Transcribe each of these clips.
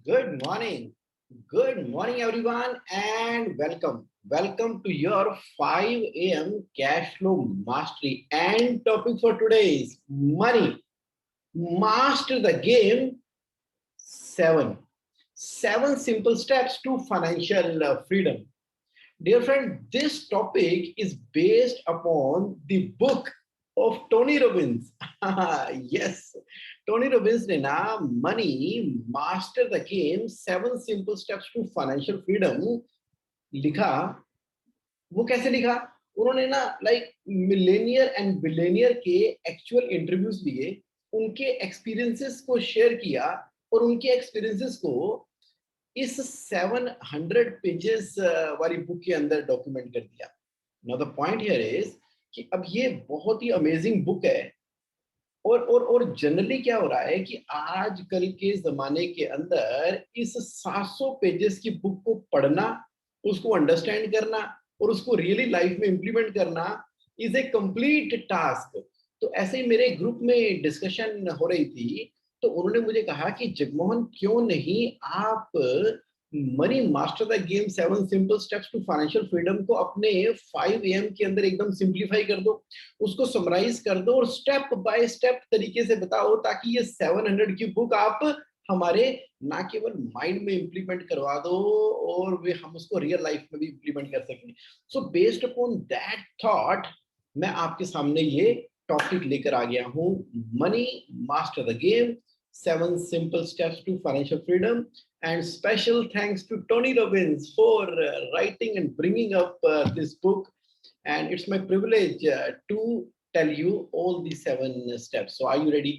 Good morning. Good morning, everyone, and welcome. Welcome to your 5 a.m. cash flow mastery. And topic for today is money. Master the game 7. 7 simple steps to financial freedom. Dear friend, this topic is based upon the book of Tony Robbins. Yes, Tony Robbins ने ना money master the game 7 simple steps to financial freedom लिखा। वो कैसे लिखा? उन्होंने ना Millionaire and billionaire के actual interviews लिए, उनके एक्सपीरियंसेस को शेयर किया और उनके एक्सपीरियंसेस को इस 700 पेजेस वाली बुक के अंदर डॉक्यूमेंट कर दिया। Now the point here is कि अब ये बहुत ही अमेजिंग बुक है। और जनरली क्या हो रहा है कि आजकल के जमाने के अंदर इस 700 पेजेस की बुक को पढ़ना, उसको अंडरस्टैंड करना और उसको रियली लाइफ में इंप्लीमेंट करना इज ए कंप्लीट टास्क। तो ऐसे ही मेरे ग्रुप में डिस्कशन हो रही थी, तो उन्होंने मुझे कहा कि जगमोहन क्यों नहीं आप money master the game 7 simple steps to financial freedom को अपने 5 AM के अंदर एकदम सिंप्लीफाई कर दो, उसको समराइज कर दो और स्टेप बाय स्टेप तरीके से बताओ, ताकि ये 700 की बुक आप हमारे ना केवल माइंड में इंप्लीमेंट करवा दो और वे हम उसको रियल लाइफ में भी इंप्लीमेंट कर सकें। So based upon that thought मैं आपके सामने ये टॉपिक लेकर आ गया हूं, money master the game 7 simple steps to financial freedom. And special thanks to Tony Robbins for writing and bringing up this book. And it's my privilege to tell you all these 7 steps. So are you ready?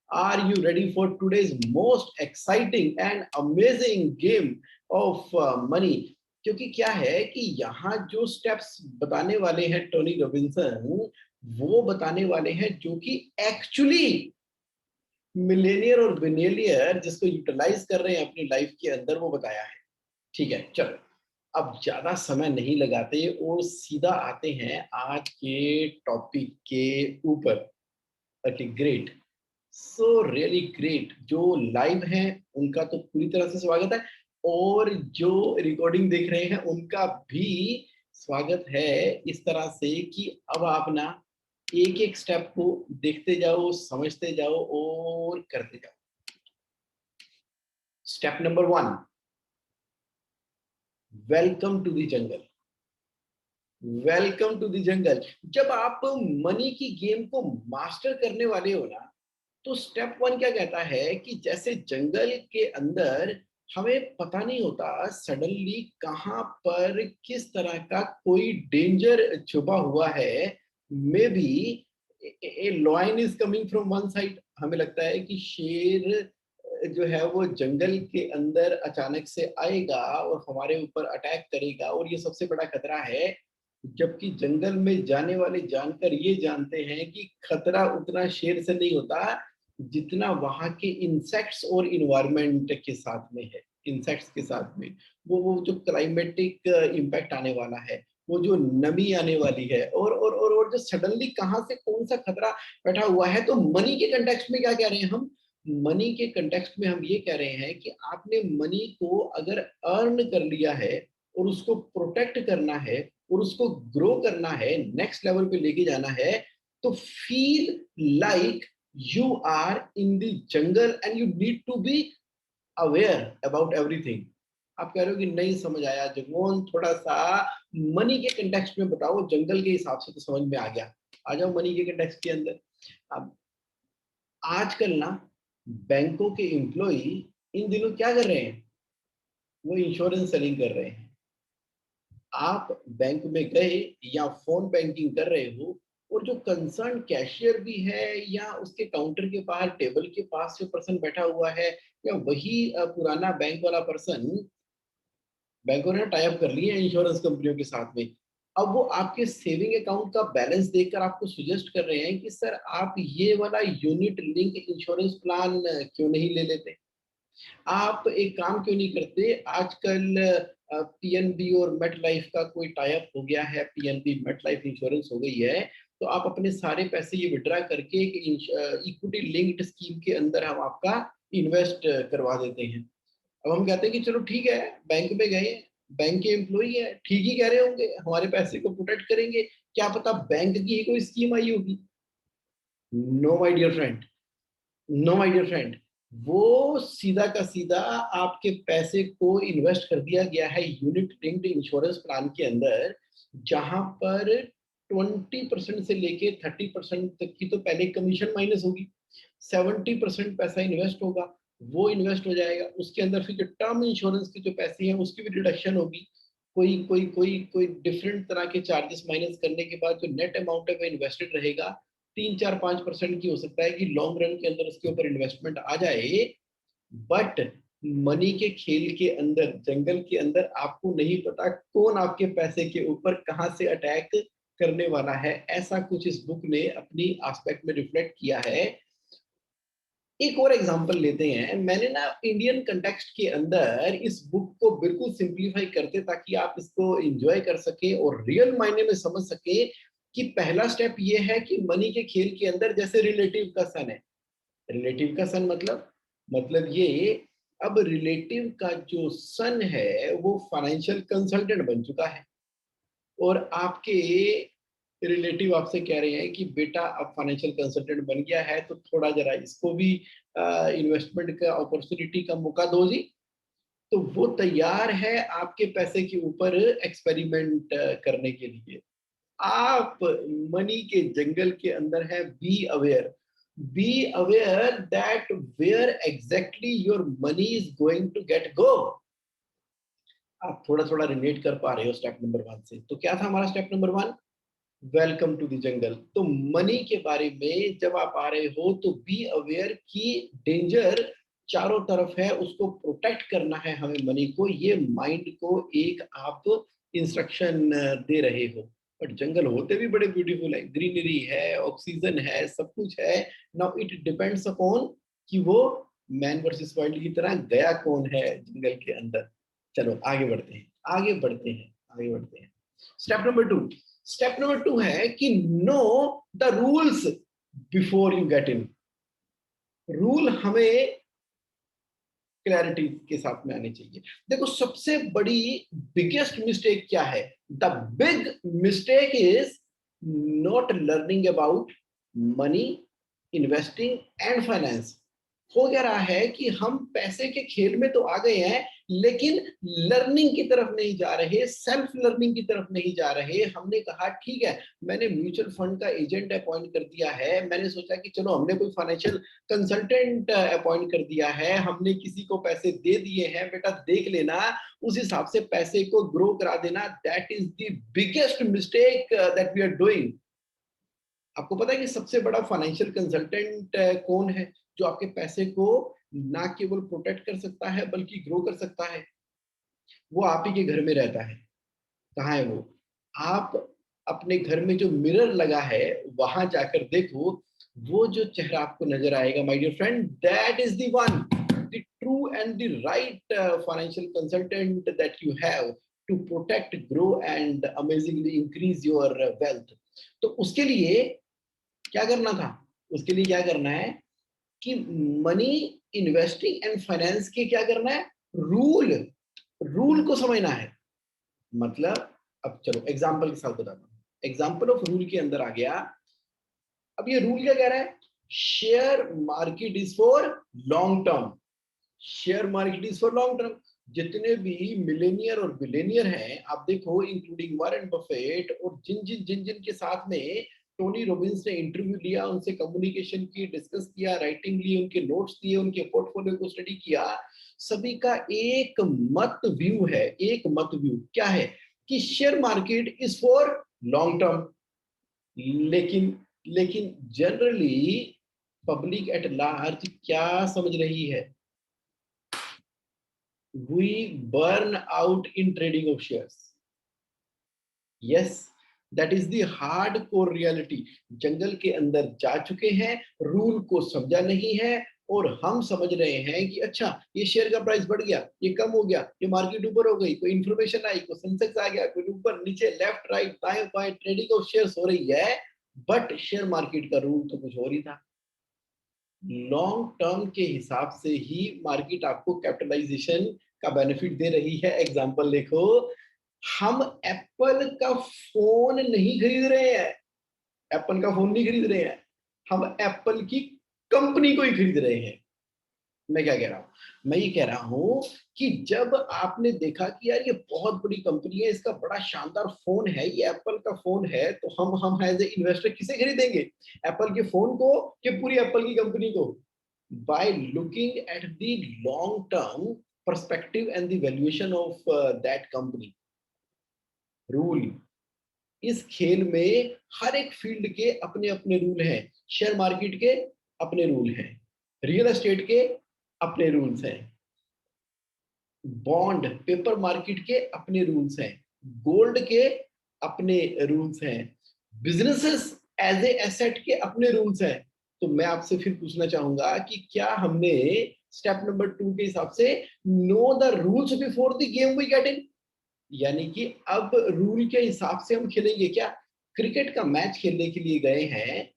Are you ready for today's most exciting and amazing game of money? क्योंकि क्या है कि यहाँ जो steps बताने वाले हैं Tony Robinson, वो बताने वाले हैं जो कि एक्चुअली मिलेनियर और बिनेलियर जिसको यूटिलाइज कर रहे हैं अपनी लाइफ के अंदर, वो बताया है। ठीक है, चलो अब ज्यादा समय नहीं लगाते और सीधा आते हैं आज के टॉपिक के ऊपर। Okay, great. So really great. जो लाइव हैं उनका तो पूरी तरह से स्वागत है, और जो रिकॉर्डिंग देख रहे हैं उनका भी स्वागत है। इस तरह से कि अब आप ना एक एक स्टेप को देखते जाओ, समझते जाओ और करते जाओ। Step number 1, welcome to the jungle. Welcome to the jungle. जब आप मनी की गेम को मास्टर करने वाले हो ना, तो स्टेप 1 क्या कहता है कि जैसे जंगल के अंदर हमें पता नहीं होता सडनली कहां पर किस तरह का कोई डेंजर छुपा हुआ है। May be A lion is coming from one side, हमें लगता है कि शेर जो है वो जंगल के अंदर अचानक से आएगा और हमारे ऊपर अटैक करेगा और ये सबसे बड़ा खतरा है। जबकि जंगल में जाने वाले जानकर ये जानते हैं कि खतरा उतना शेर से नहीं होता जितना वहां के इंसेक्ट्स और इन्वायरमेंट के साथ में है। इंसेक्ट्स के साथ में वो जो क्लाइमेटिक इम्पैक्ट आने वाला है, वो जो नमी आने वाली है, और जो सडनली कहाँ से कौन सा खतरा बैठा हुआ है। तो मनी के कंटेक्स्ट में क्या कह रहे हैं हम? मनी के कंटेक्स्ट में हम ये कह रहे हैं कि आपने मनी को अगर अर्न कर लिया है और उसको प्रोटेक्ट करना है और उसको ग्रो करना है, नेक्स्ट लेवल पे लेके जाना है, तो feel like you are in the jungle and you need to be aware about everything. आप कह रहे हो कि नहीं समझ आया जगमोहन, थोड़ा सा मनी के कंटेक्स्ट में बताओ। जंगल के हिसाब से तो समझ में आ गया, आ जाओ मनी के कंटेक्स्ट के अंदर। अब आजकल ना बैंकों के एम्प्लॉय इन दिनों क्या कर रहे हैं? वो इंश्योरेंस सेलिंग कर रहे हैं। आप बैंक में गए या फोन बैंकिंग कर रहे हो, और जो कंसर्न कैशियर भी है या उसके काउंटर के बाहर टेबल के पास जो पर्सन बैठा हुआ है, या वही पुराना बैंक वाला पर्सन, बैंकों ने टाई अप कर लिए हैं इंश्योरेंस कंपनियों के साथ में। अब वो आपके सेविंग अकाउंट का बैलेंस देखकर आपको सुजेस्ट कर रहे हैं कि सर आप ये वाला यूनिट लिंक इंश्योरेंस प्लान क्यों नहीं ले लेते, आप एक काम क्यों नहीं करते। आजकल पीएनबी और मेट लाइफ का कोई टाई अप हो गया है, पीएनबी मेट लाइफ इंश्योरेंस हो गई है, तो आप अपने सारे पैसे ये विड्रा करके इक्विटी लिंक्ड स्कीम के अंदर हम आपका इन्वेस्ट करवा देते हैं। अब हम कहते हैं कि चलो ठीक है, बैंक में गए, बैंक के एम्प्लॉई है, ठीक ही कह रहे होंगे, हमारे पैसे को प्रोटेक्ट करेंगे, क्या पता बैंक की ही कोई स्कीम आई होगी। No my dear friend, no my dear friend, वो सीधा का सीधा आपके पैसे को इन्वेस्ट कर दिया गया है यूनिट लिंक्ड इंश्योरेंस प्लान के अंदर, जहां पर 20% से लेके 30% तक की तो पहले कमीशन माइनस होगी, 70% पैसा इन्वेस्ट होगा, वो इन्वेस्ट हो जाएगा, उसके अंदर फिर जो टर्म इंश्योरेंस के जो पैसे हैं उसकी भी रिडक्शन होगी, कोई डिफरेंट तरह के चार्जेस माइनस करने के बाद जो नेट अमाउंट है वो इन्वेस्टेड रहेगा, 3 4 5% की हो सकता है कि लॉन्ग रन के अंदर उसके ऊपर इन्वेस्टमेंट आ जाए। बट मनी के खेल के अंदर, जंगल के अंदर आपको नहीं पता कौन आपके पैसे के ऊपर कहां से अटैक करने वाला है, ऐसा कुछ इस बुक ने अपनी एस्पेक्ट में रिफ्लेक्ट किया है। एक और एग्जांपल लेते हैं, मैंने ना इंडियन कंटेक्स्ट के अंदर इस बुक को बिल्कुल सिंपलीफाई करते ताकि आप इसको एंजॉय कर सके और रियल मायने में समझ सके कि पहला स्टेप ये है कि मनी के खेल के अंदर जैसे रिलेटिव का सन है, रिलेटिव का सन मतलब ये, अब रिलेटिव का जो सन है वो फाइनेंशियल कंसल्टेंट बन चुका है, और आपके रिलेटिव आपसे कह रहे हैं कि बेटा अब फाइनेंशियल कंसल्टेंट बन गया है तो थोड़ा जरा इसको भी इन्वेस्टमेंट का अपॉर्चुनिटी का मौका दो जी। तो वो तैयार है आपके पैसे के ऊपर एक्सपेरिमेंट करने के लिए। आप मनी के जंगल के अंदर है, be aware that where exactly your money is going to get go. आप थोड़ा थोड़ा रिलेट कर पा रहे हो स्टेप नंबर 1 से, तो क्या था हमारा step number 1? Welcome to the jungle. तो मनी के बारे में जब आप आ रहे हो तो बी अवेयर की डेंजर चारों तरफ है, उसको प्रोटेक्ट करना है हमें मनी को, ये माइंड को एक आप इंस्ट्रक्शन दे रहे हो। बट जंगल होते भी बड़े ब्यूटीफुल है, ग्रीनरी है, ऑक्सीजन है, सब कुछ है। नाउ इट डिपेंड्स अपॉन कि वो मैन वर्सेस वाइल्ड की तरह गया कौन है जंगल के अंदर। चलो आगे बढ़ते हैं, आगे बढ़ते हैं, आगे बढ़ते हैं। स्टेप नंबर 2, स्टेप नंबर 2 है कि no the rules before you get in. Rule हमें क्लैरिटी के साथ में आनी चाहिए। देखो सबसे बड़ी बिगेस्ट मिस्टेक क्या है? The big mistake is not learning about money, investing and finance. हो क्या रहा है कि हम पैसे के खेल में तो आ गए हैं, लेकिन लर्निंग की तरफ नहीं जा रहे, सेल्फ लर्निंग की तरफ नहीं जा रहे। हमने कहा ठीक है, मैंने म्यूचुअल फंड का एजेंट अपॉइंट कर दिया है, मैंने सोचा कि चलो हमने कोई फाइनेंशियल कंसल्टेंट अपॉइंट कर दिया है, हमने किसी को पैसे दे दिए हैं, बेटा देख लेना, उस हिसाब से पैसे को ग्रो करा देना। That is the biggest mistake that we are doing. आपको पता है कि सबसे बड़ा फाइनेंशियल कंसल्टेंट कौन है, जो आपके पैसे को ना केवल प्रोटेक्ट कर सकता है बल्कि ग्रो कर सकता है? वो आप ही के घर में रहता है। कहाँ है वो? आप अपने घर में जो मिरर लगा है वहां जाकर देखो, वो जो चेहरा आपको नजर आएगा my dear friend, that is the one, the true and the right financial consultant that you have to protect, grow and amazingly increase your wealth. तो उसके लिए क्या करना था? उसके लिए क्या करना है कि मनी, इन्वेस्टिंग एंड फाइनेंस के क्या करना है, रूल, रूल को समझना है। मतलब अब चलो एग्जाम्पल के साथ बताता हूँ। एग्जाम्पल ऑफ रूल के अंदर आ गया। अब ये रूल क्या कह रहा है? Share market is for long term, share market is for long term. जितने भी मिलेनियर और बिलेनियर हैं आप देखो, इंक्लूडिंग वॉरेन बफेट, और जिन जिन के साथ में टोनी रॉबिन्स ने इंटरव्यू लिया, उनसे कम्युनिकेशन की, डिस्कस किया, राइटिंग ली, उनके नोट्स दिए, उनके पोर्टफोलियो को स्टडी किया, सभी का एक मत व्यू है, एक मत व्यू क्या है कि share market is for long term. लेकिन लेकिन जनरली पब्लिक एट लार्ज क्या समझ रही है? We burn out in trading of shares. Yes, that is the hardcore reality. जंगल के अंदर जा चुके हैं, रूल को समझा नहीं है, और हम समझ रहे हैं कि अच्छा ये शेयर का प्राइस बढ़ गया, ये कम हो गया, ये मार्केट ऊपर हो गई, कोई इंफॉर्मेशन आई, कोई सेंसेक्स आ गया, कोई ऊपर नीचे, लेफ्ट राइट दाएं बाएं ट्रेडिंग ऑफ शेयर्स हो रही है। बट शेयर मार्केट का रूल तो कुछ और ही था। लॉन्ग टर्म के हिसाब से ही मार्केट आपको कैपिटलाइजेशन का बेनिफिट दे रही है। एग्जांपल देखो, हम एप्पल का फोन नहीं खरीद रहे हैं, एप्पल का फोन नहीं खरीद रहे हैं, हम एप्पल की कंपनी को ही खरीद रहे हैं। मैं क्या कह रहा हूं, मैं ये कह रहा हूं कि जब आपने देखा कि यार ये बहुत बड़ी कंपनी है, इसका बड़ा शानदार फोन है, ये एप्पल का फोन है, तो हम एज ए इन्वेस्टर किसे खरीदेंगे, एप्पल के फोन को कि पूरी एप्पल की कंपनी को? By looking at the long term perspective and the valuation of that company. Rule, इस खेल में हर एक फील्ड के अपने अपने रूल हैं। शेयर मार्केट के अपने रूल हैं, रियल एस्टेट के अपने रूल्स हैं, बॉन्ड पेपर मार्केट के अपने रूल्स हैं, गोल्ड के अपने रूल्स हैं, बिजनेसेस एज ए एसेट के अपने रूल्स हैं। तो मैं आपसे फिर पूछना चाहूंगा कि क्या हमने स्टेप नंबर 2 के हिसाब से know the rules before the game we get in, यानी कि अब रूल के हिसाब से हम खेलेंगे क्या? क्रिकेट का मैच खेलने के लिए गए हैं,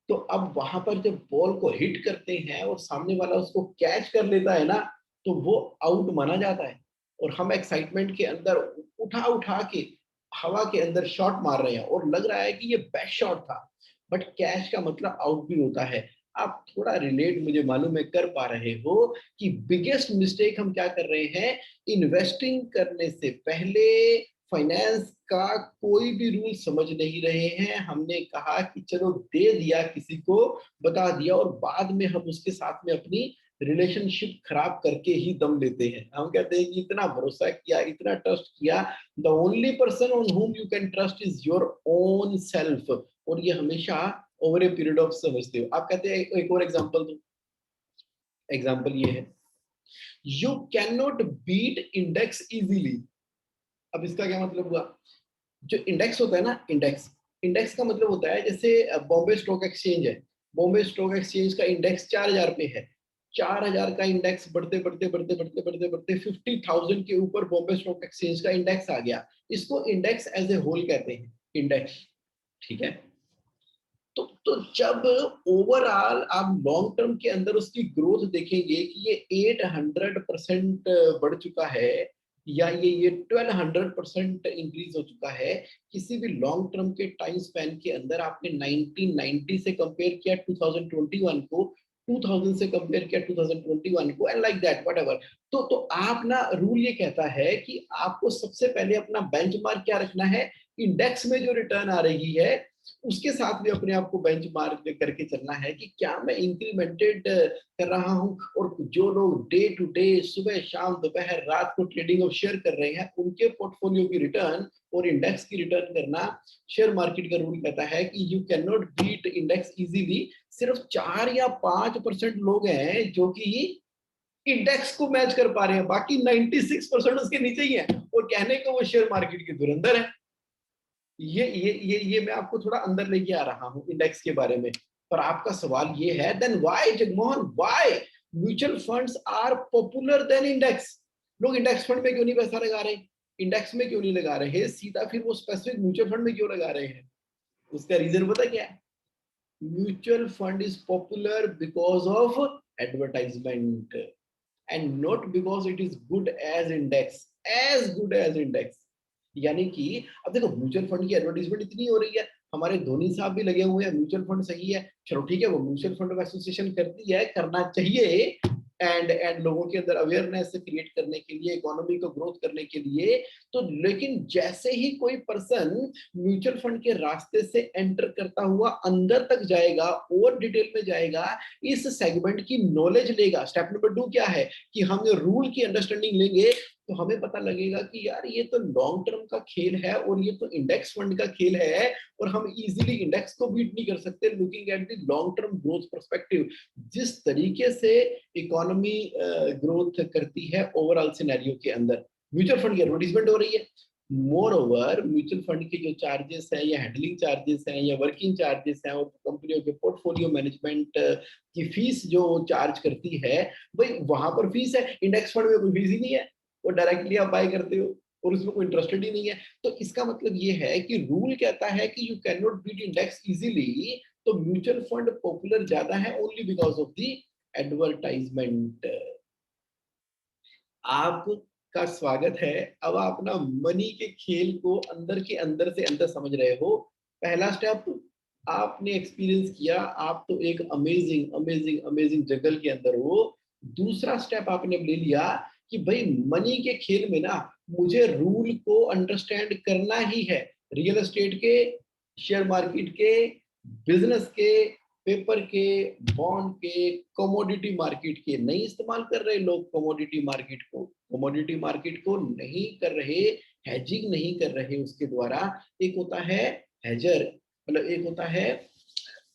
तो अब वहां पर जब बॉल को हिट करते हैं और सामने वाला उसको कैच कर लेता है ना, तो वो आउट माना जाता है। और हम एक्साइटमेंट के अंदर उठा उठा के हवा के अंदर शॉट मार रहे हैं और लग रहा है कि ये बेस्ट शॉट था, बट कैच का मतलब आउट भी होता है। आप थोड़ा रिलेट, मुझे मालूम है, कर पा रहे हो कि बिगेस्ट मिस्टेक हम क्या कर रहे हैं? इन्वेस्टिंग करने से पहले फाइनेंस का कोई भी रूल समझ नहीं रहे हैं। हमने कहा कि चलो दे दिया, किसी को बता दिया, और बाद में हम उसके साथ में अपनी रिलेशनशिप खराब करके ही दम लेते हैं। हम कहते हैं कि इतना भरोसा किया, इतना ट्रस्ट किया, the only person on whom you can trust is your own self. और ये हमेशा ओवर ए पीरियड ऑफ समझते हो। आप कहते हैं एक और एग्जांपल दो, एग्जांपल ये है, you can not beat index easily. अब इसका क्या मतलब हुआ? जो इंडेक्स होता है ना, इंडेक्स, इंडेक्स का मतलब होता है, जैसे बॉम्बे स्टॉक एक्सचेंज है, बॉम्बे स्टॉक एक्सचेंज का इंडेक्स 4000 पे है, 4000 का इंडेक्स बढ़ते बढ़ते बढ़ते बढ़ते बढ़ते बढ़ते 50,000 के ऊपर बॉम्बे स्टॉक एक्सचेंज का इंडेक्स आ गया। इसको इंडेक्स एज ए होल कहते हैं, इंडेक्स। ठीक है, तो जब ओवरऑल आप लॉन्ग टर्म के अंदर उसकी ग्रोथ देखेंगे कि ये 800% बढ़ चुका है, या ये 1200% इंक्रीज हो चुका है, किसी भी लॉन्ग टर्म के टाइम स्पैन के अंदर आपने 1990 से कंपेयर किया 2021 को, 2000 से कंपेयर किया 2021 को, एंड लाइक दैट व्हाटएवर। तो आप ना, रूल ये कहता है कि आपको सबसे पहले अपना बेंचमार्क क्या रखना है? इंडेक्स में जो रिटर्न आ रही है उसके साथ में अपने आप को बेंचमार्क करके चलना है कि क्या मैं इंक्रीमेंटेड कर रहा हूं। और जो लोग डे टू डे, सुबह शाम दोपहर रात को ट्रेडिंग और शेयर कर रहे हैं, उनके पोर्टफोलियो की रिटर्न और इंडेक्स की रिटर्न करना, शेयर मार्केट का रूल कहता है कि you can not beat index easily. सिर्फ 4 या 5% लोग हैं जो कि इंडेक्स को मैच कर पा रहे हैं, बाकी 96% उसके नीचे ही है, और कहने को वो शेयर मार्केट के धुरंधर है। ये मैं आपको थोड़ा अंदर लेके आ रहा हूँ इंडेक्स के बारे में। पर आपका सवाल ये है, then why Jagmohan, why mutual funds are popular then index? लोग इंडेक्स फंड में क्यों नहीं पैसा लगा रहे, इंडेक्स में क्यों नहीं लगा रहे, सीधा फिर वो स्पेसिफिक म्यूचुअल फंड में क्यों लगा रहे हैं? उसका रीजन पता क्या है? Mutual fund is popular because of advertisement, and not because it is good as index, as good as index. यानी कि अब देखो, म्यूचुअल फंड की एडवर्टाइजमेंट इतनी हो रही है, हमारे धोनी साहब भी लगे हुए हैं, म्यूचुअल फंड सही है, चलो ठीक है, वो म्यूचुअल फंड एसोसिएशन करती है, करना चाहिए, एंड लोगों के अंदर अवेयरनेस क्रिएट करने के लिए, इकोनॉमी को ग्रोथ करने के लिए। तो लेकिन जैसे ही कोई पर्सन म्यूचुअल फंड के रास्ते से एंटर करता हुआ अंदर तक जाएगा और डिटेल में जाएगा, इस सेगमेंट की नॉलेज लेगा, स्टेप नंबर 2 क्या है कि हम रूल की अंडरस्टैंडिंग लेंगे, तो हमें पता लगेगा कि यार ये तो लॉन्ग टर्म का खेल है और ये तो इंडेक्स फंड का खेल है, और हम इजीली इंडेक्स को बीट नहीं कर सकते looking at the long term growth perspective. जिस तरीके से इकोनॉमी ग्रोथ करती है ओवरऑल सिनेरियो के अंदर, म्यूचुअल फंड की एडवर्टीजमेंट हो रही है। मोर ओवर म्यूचुअल फंड के जो चार्जेस हैं, या हैंडलिंग चार्जेस हैं, या वर्किंग चार्जेस हैं, और कंपनियों के पोर्टफोलियो मैनेजमेंट की फीस जो चार्ज करती है, भाई वहां पर फीस है, इंडेक्स फंड में कोई फीस ही नहीं है, वो डायरेक्टली आप बाय करते हो और उसमें कोई इंटरेस्टेड ही नहीं है। तो इसका मतलब ये है कि रूल कहता है कि you can not beat index easily, तो म्यूचुअल फंड पॉपुलर ज्यादा है only because of the advertisement. आपका स्वागत है। अब आप ना मनी के खेल को अंदर के अंदर से अंदर समझ रहे हो। पहला स्टेप आपने एक्सपीरियंस किया, आप तो एक अमेजिंग अमेजिंग अमेजिंग जंगल के अंदर हो। दूसरा स्टेप आपने ले लिया कि भाई मनी के खेल में ना मुझे रूल को अंडरस्टैंड करना ही है। रियल एस्टेट के, शेयर मार्केट के, बिजनेस के, पेपर के, बॉन्ड के, कमोडिटी मार्केट के नहीं इस्तेमाल कर रहे लोग। कमोडिटी मार्केट को नहीं कर रहे, हैजिंग नहीं कर रहे उसके द्वारा। एक होता है हेजर, मतलब एक होता है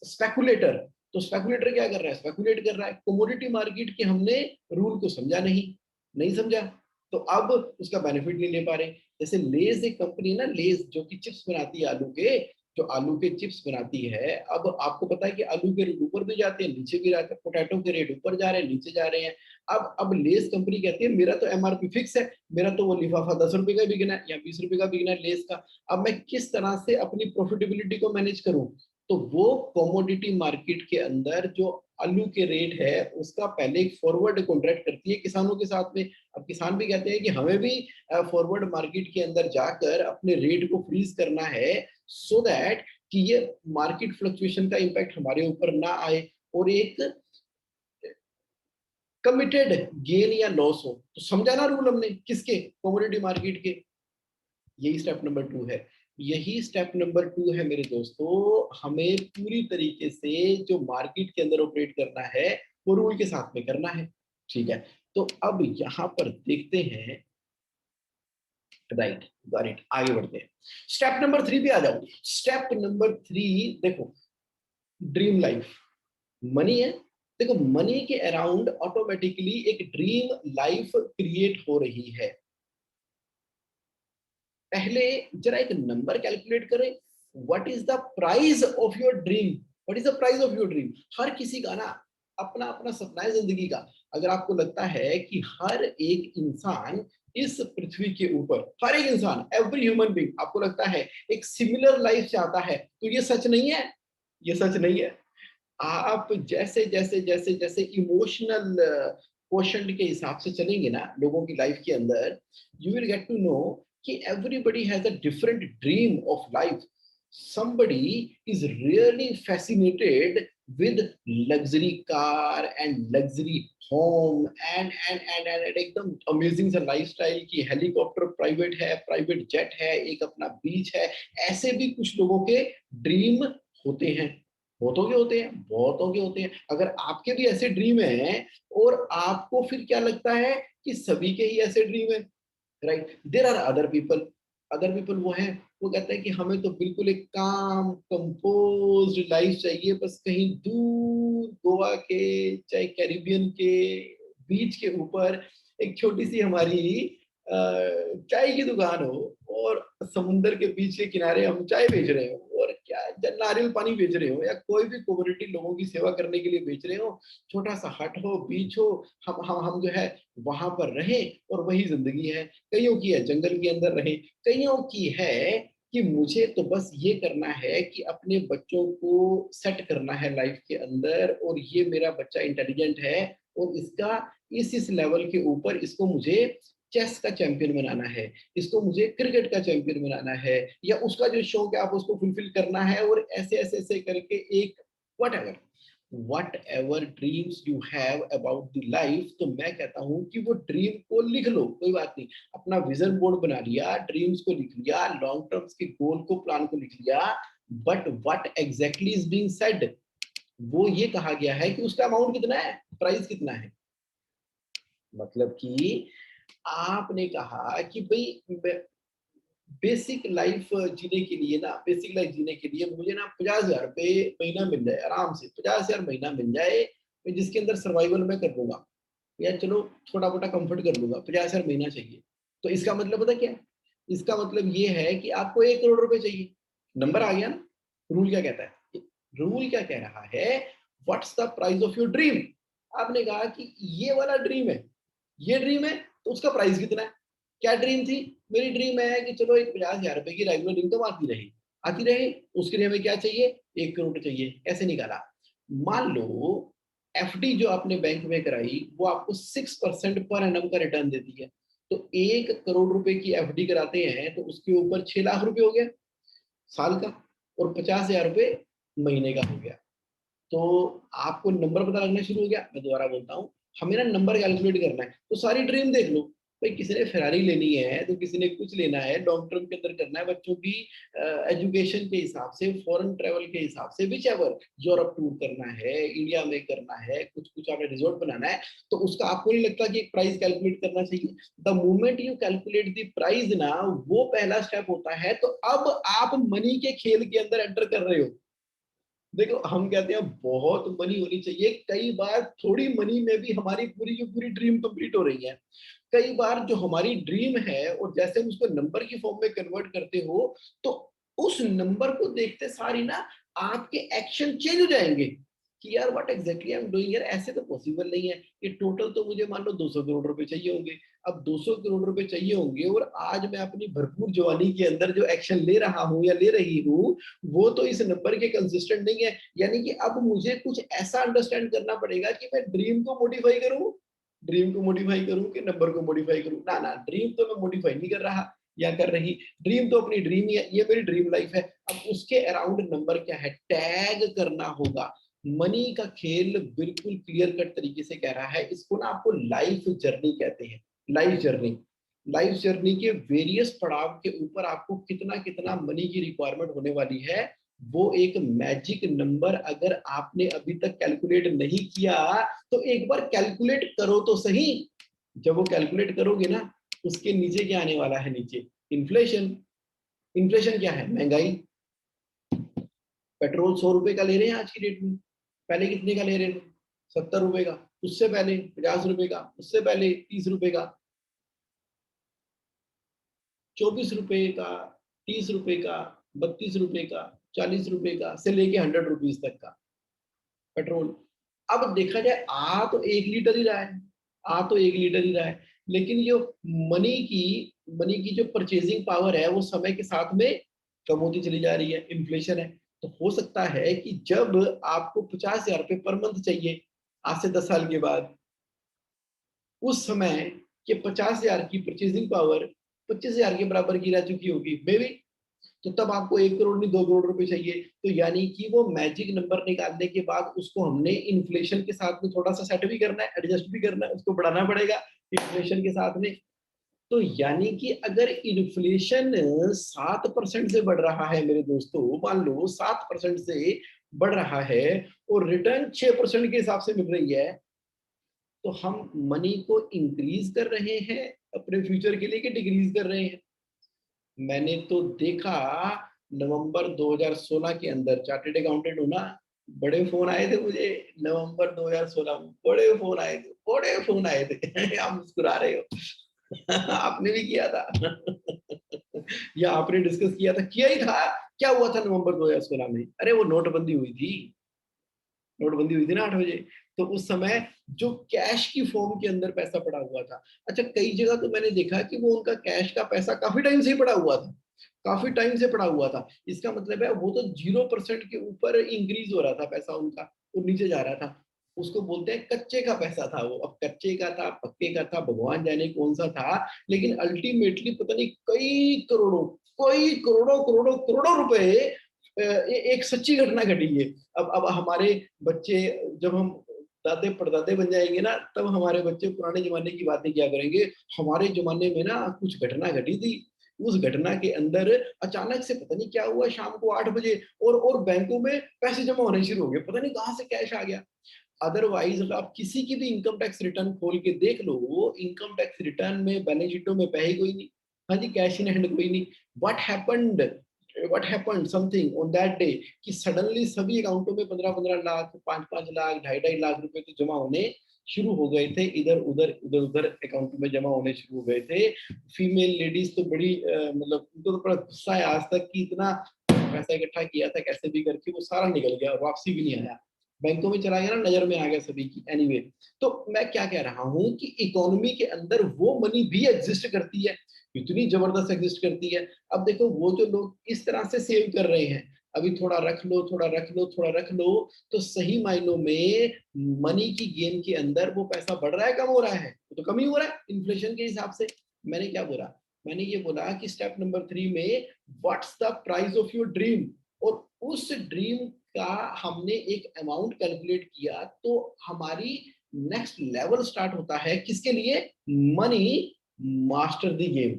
स्पेकुलेटर। तो स्पेकुलेटर क्या कर रहा है? स्पेकुलेट कर रहा है। कमोडिटी मार्केट के हमने रूल को समझा नहीं समझा, तो अब उसका बेनिफिट नहीं ले पा रहे। जैसे लेज एक कंपनी है ना, लेज जो कि चिप्स बनाती है आलू के, जो आलू के चिप्स बनाती है। अब आपको पता है कि आलू के रेट ऊपर भी जाते हैं, नीचे भी जाते हैं। पोटैटो के रेट ऊपर जा रहे हैं, नीचे जा रहे हैं। अब लेस कंपनी कहती है मेरा तो एमआरपी फिक्स है, मेरा तो वो लिफाफा 10 रुपए का बिकना है या 20 रुपए का बिकना है लेस का। अब मैं किस तरह से अपनी प्रॉफिटेबिलिटी को मैनेज करूं? तो वो कमोडिटी मार्केट के अंदर जो आलू के रेट है उसका पहले एक फॉरवर्ड कॉन्ट्रैक्ट करती है किसानों के साथ में। अब किसान भी कहते हैं कि हमें भी फॉरवर्ड मार्केट के अंदर जाकर अपने रेट को फ्रीज करना है, सो दैट कि ये मार्केट फ्लक्चुएशन का इंपैक्ट हमारे ऊपर ना आए और एक कमिटेड गेन या लॉस हो। तो समझा ना रूल हमने किसके? कमोडिटी मार्केट के। यही स्टेप नंबर 2 है। यही स्टेप नंबर 2 है मेरे दोस्तों। हमें पूरी तरीके से जो मार्केट के अंदर ऑपरेट करना है वो रूल के साथ में करना है। ठीक है, तो अब यहां पर देखते हैं। Right, got it. आगे बढ़ते हैं, स्टेप नंबर 3 पे आ जाओ। स्टेप नंबर 3 देखो, ड्रीम लाइफ। मनी है, देखो मनी के अराउंड ऑटोमेटिकली एक ड्रीम लाइफ क्रिएट हो रही है। पहले जरा एक नंबर कैलकुलेट करें। What is the price of your dream? What is the price of your dream? हर किसी का ना अपना अपना सपना है जिंदगी का। अगर आपको लगता है कि हर एक इंसान इस पृथ्वी के ऊपर, हर एक इंसान, एवरी ह्यूमन बीइंग, आपको लगता है एक सिमिलर लाइफ चाहता है, तो ये सच नहीं है। ये सच नहीं है। आप जैसे जैसे जैसे जैसे इमोशनल क्वोशंट के हिसाब से चलेंगे ना लोगों की लाइफ के अंदर, you will get to know कि everybody has a different dream of life. somebody is really fascinated with luxury car and luxury home and एकदम अमेजिंग सा लाइफस्टाइल की हेलीकॉप्टर प्राइवेट है, प्राइवेट जेट है, एक अपना बीच है। ऐसे भी कुछ लोगों के ड्रीम होते हैं। बहुतों के होते हैं, बहुतों के होते हैं। अगर आपके भी ऐसे ड्रीम हैं और आपको फिर क्या लगता है कि सभी के ही ऐसे ड्रीम है, right? There are other people. Other people वो है, वो कहते हैं कि हमें तो बिल्कुल एक काम कंपोज्ड लाइफ चाहिए, बस कहीं दूर गोवा के, चाहे कैरिबियन के बीच के ऊपर एक छोटी सी हमारी चाय की दुकान हो और समुंदर के बीच के किनारे हम चाय बेच रहे हो और क्या नारियल पानी बेच रहे हो या कोई भी कम्युनिटी लोगों की सेवा करने के लिए बेच रहे हो। छोटा सा हट हो, बीच हो, हम जो है वहां पर रहें और वही जिंदगी है। कईयों की है जंगल के अंदर रहे, कईयों की है कि मुझे तो बस ये करना है कि अपने बच्चों को सेट करना है लाइफ के अंदर, और ये मेरा बच्चा इंटेलिजेंट है और इसका इस लेवल के ऊपर इसको मुझे चेस का चैंपियन बनाना है, इसको मुझे क्रिकेट का चैंपियन बनाना है, या उसका जो शौक है आप उसको फुलफिल करना है, और ऐसे ऐसे ऐसे करके एक what ever dreams you have about the life. तो मैं कहता हूं कि वो ड्रीम को लिख लो, कोई बात नहीं। अपना विजन बोर्ड बना लिया, ड्रीम्स को लिख लिया, लॉन्ग टर्म्स के गोल को, प्लान को लिख लिया, but what exactly is being said, वो ये कहा गया है कि उसका अमाउंट कितना है, प्राइस कितना है। मतलब कि आपने कहा कि भाई बेसिक लाइफ जीने के लिए ना, बेसिक लाइफ जीने के लिए मुझे ना 50,000 रुपये महीना मिल जाए, आराम से 50,000 महीना मिल जाए, जिसके अंदर सर्वाइवल मैं कर लूंगा, या चलो थोड़ा मोटा कंफर्ट कर लूंगा, 50,000 महीना चाहिए। तो इसका मतलब पता क्या है? इसका मतलब ये है कि आपको 1 करोड़ रुपए चाहिए। नंबर आ गया ना? रूल क्या कहता है? रूल क्या कह रहा है? What's the price of your dream? आपने कहा कि ये वाला ड्रीम है, ये ड्रीम है, तो उसका प्राइस कितना है? क्या ड्रीम थी? मेरी ड्रीम है कि चलो एक 50,000 रुपए की रेगुलर इनकम आती रही। आती रहे। उसके लिए हमें क्या चाहिए, 1 करोड़ चाहिए। कैसे निकाला, मान लो एफडी जो आपने बैंक में कराई वो आपको 6% पर एनम का रिटर्न देती है। तो 1 करोड़ रुपए की एफडी कराते हैं तो उसके ऊपर 6 लाख रुपए हो गया साल का, और 50,000 रुपए महीने का हो गया। तो आपको नंबर पता लगना शुरू हो गया। मैं दोबारा बोलता हूँ, हमें ना नंबर कैलकुलेट करना है। तो सारी ड्रीम देख लो भाई, किसी ने फेरारी लेनी है तो किसी ने कुछ लेना है, लॉन्ग टर्म के अंदर करना है बच्चों की एजुकेशन के हिसाब से, फॉरेन ट्रेवल के हिसाब से, विच एवर, यूरोप टूर करना है, इंडिया में करना है, कुछ कुछ आपने रिजॉर्ट बनाना है। तो उसका आपको नहीं लगता कि एक प्राइस कैलकुलेट करना चाहिए? The moment you calculate the price ना, वो पहला स्टेप होता है। तो अब आप मनी के खेल के अंदर एंटर कर रहे हो। देखो हम कहते हैं बहुत मनी होनी चाहिए, कई बार थोड़ी मनी में भी हमारी पूरी की पूरी ड्रीम कंप्लीट हो रही है। कई बार जो हमारी ड्रीम है और जैसे हम उसको नंबर की फॉर्म में कन्वर्ट करते हो, तो उस नंबर को देखते सारी ना आपके एक्शन चेंज हो जाएंगे कि यार what exactly I am doing. यार ऐसे तो पॉसिबल नहीं है, ये टोटल तो मुझे मान लो 200 करोड़ रुपए चाहिए होंगे। अब 200 करोड़ रुपए चाहिए होंगे और आज मैं अपनी भरपूर जवानी के अंदर जो एक्शन ले रहा हूँ या ले रही हूँ, वो तो इस नंबर के कंसिस्टेंट नहीं है। यानी कि अब मुझे कुछ ऐसा अंडरस्टैंड करना पड़ेगा कि मैं ड्रीम को मॉडिफाई करूँ, ड्रीम को मॉडिफाई करूँ कि नंबर को मॉडिफाई करूँ। ना ना, ड्रीम तो मैं मॉडिफाई नहीं कर रहा या कर रही। ड्रीम तो अपनी ड्रीम ही है, ये मेरी ड्रीम लाइफ है। अब उसके अराउंड नंबर क्या है, टैग करना होगा। मनी का खेल बिल्कुल क्लियर कट तरीके से कह रहा है, इसको ना आपको लाइफ जर्नी कहते हैं। लाइफ जर्नी, लाइफ जर्नी के वेरियस पड़ाव के ऊपर आपको कितना कितना मनी की रिक्वायरमेंट होने वाली है, वो एक मैजिक नंबर अगर आपने अभी तक कैलकुलेट नहीं किया तो एक बार कैलकुलेट करो तो सही। जब वो कैलकुलेट करोगे ना, उसके नीचे क्या आने वाला है, नीचे इन्फ्लेशन। इन्फ्लेशन क्या है, महंगाई। पेट्रोल 100 रुपए का ले रहे हैं आज की डेट में, पहले कितने का ले रहे थे, 70 रुपए का। उससे पहले 50 रुपए का, उससे पहले 30 रुपए का, 24 रुपए का, 30 रुपए का, 32 रुपए का, 40 रुपए का, से लेके 100 रुपीज तक का पेट्रोल। अब देखा जाए आ तो 1 लीटर ही रहा है, आ तो 1 लीटर ही रहा है, लेकिन जो मनी की मनी की जो परचेजिंग पावर है वो समय के साथ में कम होती चली जा रही है, इन्फ्लेशन है। तो हो सकता है कि जब आपको 50,000 रुपये पर मंथ चाहिए आज से 10 साल के बाद, उस समय के 50,000 की परचेजिंग पावर 25,000 के बराबर की रह चुकी होगी मे बी। तो तब आपको 1 करोड़ नहीं 2 करोड़ रुपए चाहिए। तो यानी कि वो मैजिक नंबर निकालने के बाद उसको हमने इन्फ्लेशन के साथ में थोड़ा सा सेट भी करना है, एडजस्ट भी करना है, उसको बढ़ाना पड़ेगा इन्फ्लेशन के साथ में। तो यानी कि अगर इन्फ्लेशन 7% से बढ़ रहा है मेरे दोस्तों, मान लो 7% से बढ़ रहा है और रिटर्न 6% के हिसाब से मिल रही है, तो हम मनी को इंक्रीज कर रहे हैं अपने फ्यूचर के लिए कि डिक्रीज कर रहे हैं? मैंने तो देखा नवंबर 2016 के अंदर, चार्टेड अकाउंटेंट हूं ना, बड़े फोन आए थे मुझे नवंबर 2016 में, बड़े फोन आए थे, बड़े फोन आए थे। आप मुस्कुरा रहे हो। आपने भी किया था। या आपने डिस्कस किया था, किया ही था। क्या हुआ था नवंबर 2016 में? अरे वो नोटबंदी हुई थी, नोटबंदी हुई थी ना 8 बजे। तो उस समय जो कैश की फॉर्म के अंदर पैसा पड़ा हुआ था, अच्छा कई जगह तो मैंने देखा कि वो उनका कैश का पैसा काफी टाइम से ही पड़ा हुआ था, काफी टाइम से पड़ा हुआ था। इसका मतलब है वो तो 0% के ऊपर इंक्रीज हो रहा था पैसा उनका, और नीचे जा रहा था। उसको बोलते हैं कच्चे का पैसा था वो। अब कच्चे का था, पक्के का था, भगवान जाने कौन सा था, लेकिन अल्टीमेटली पता नहीं कई करोड़ों करोड़ों करोड़ों रुपए एक सच्ची घटना घटी है। अब हमारे बच्चे, जब हम दादे परदादे बन जाएंगे ना, तब हमारे बच्चे पुराने जमाने की बातें क्या करेंगे। हमारे जमाने में ना कुछ घटना घटी थी, उस घटना के अंदर अचानक से पता नहीं क्या हुआ, शाम को 8 बजे और बैंकों में पैसे जमा होने शुरू हो गए, पता नहीं कहाँ से कैश आ गया। अदरवाइज अगर आप किसी की भी इनकम टैक्स रिटर्न खोल के देख लो, इनकम टैक्स रिटर्न में बैलेंस शीटों में पैसे कोई नहीं, हाँ जी, कैश इन हैंड कोई नहीं। What happened, what happened something on that day, कि सडनली सभी अकाउंटों में 15-15 लाख, 5-5 लाख, 2.5-2.5 लाख रुपए तो जमा होने शुरू हो गए थे, इधर उधर अकाउंट में जमा होने शुरू हो गए थे। फीमेल लेडीज तो बड़ी मतलब उनको तो बड़ा गुस्सा है आज तक कि इतना पैसा इकट्ठा किया था कैसे भी करके, वो सारा निकल गया और वापसी भी नहीं आया। बैंकों में चला गया ना, नजर में आ गया सभी की। एनीवे, तो मैं क्या कह रहा हूं कि इकोनॉमी के अंदर वो मनी भी एग्जिस्ट करती है, इतनी जबरदस्त एग्जिस्ट करती है। अब देखो वो जो लोग इस तरह से सेव कर रहे हैं, अभी थोड़ा रख लो, थोड़ा रख लो, थोड़ा रख लो, तो सही मायनों में मनी की गेम के अंदर वो पैसा बढ़ रहा है, कम हो रहा है? वो तो कम ही हो रहा है इन्फ्लेशन के हिसाब से। मैंने क्या बोला? मैंने ये बोला कि स्टेप नंबर 3 में what's the price of your dream, और उस ड्रीम का हमने एक अमाउंट कैलकुलेट किया, तो हमारी नेक्स्ट लेवल स्टार्ट होता है किसके लिए? Money master the game.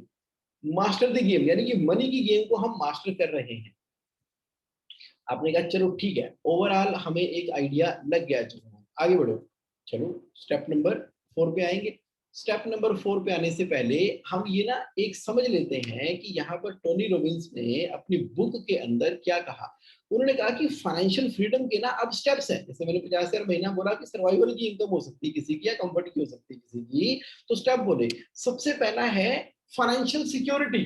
Master the game यानी कि मनी की गेम को हम मास्टर कर रहे हैं। आपने कहा चलो ठीक है, ओवरऑल हमें एक आइडिया लग गया, चलो आगे बढ़ो। चलो स्टेप नंबर 4 पे आएंगे। स्टेप नंबर 4 पे आने से पहले हम ये ना एक समझ लेते हैं कि यहाँ पर टोनी रॉबिन्स ने अपनी बुक के अंदर क्या कहा। उन्होंने कहा कि फाइनेंशियल फ्रीडम के ना अब स्टेप्स हैं। जैसे मैंने 50,000 महीना बोला कि सर्वाइवल की इनकम हो सकती है किसी की, या कंफर्ट की हो सकती है किसी की, तो स्टेप बोले सबसे पहला है फाइनेंशियल सिक्योरिटी।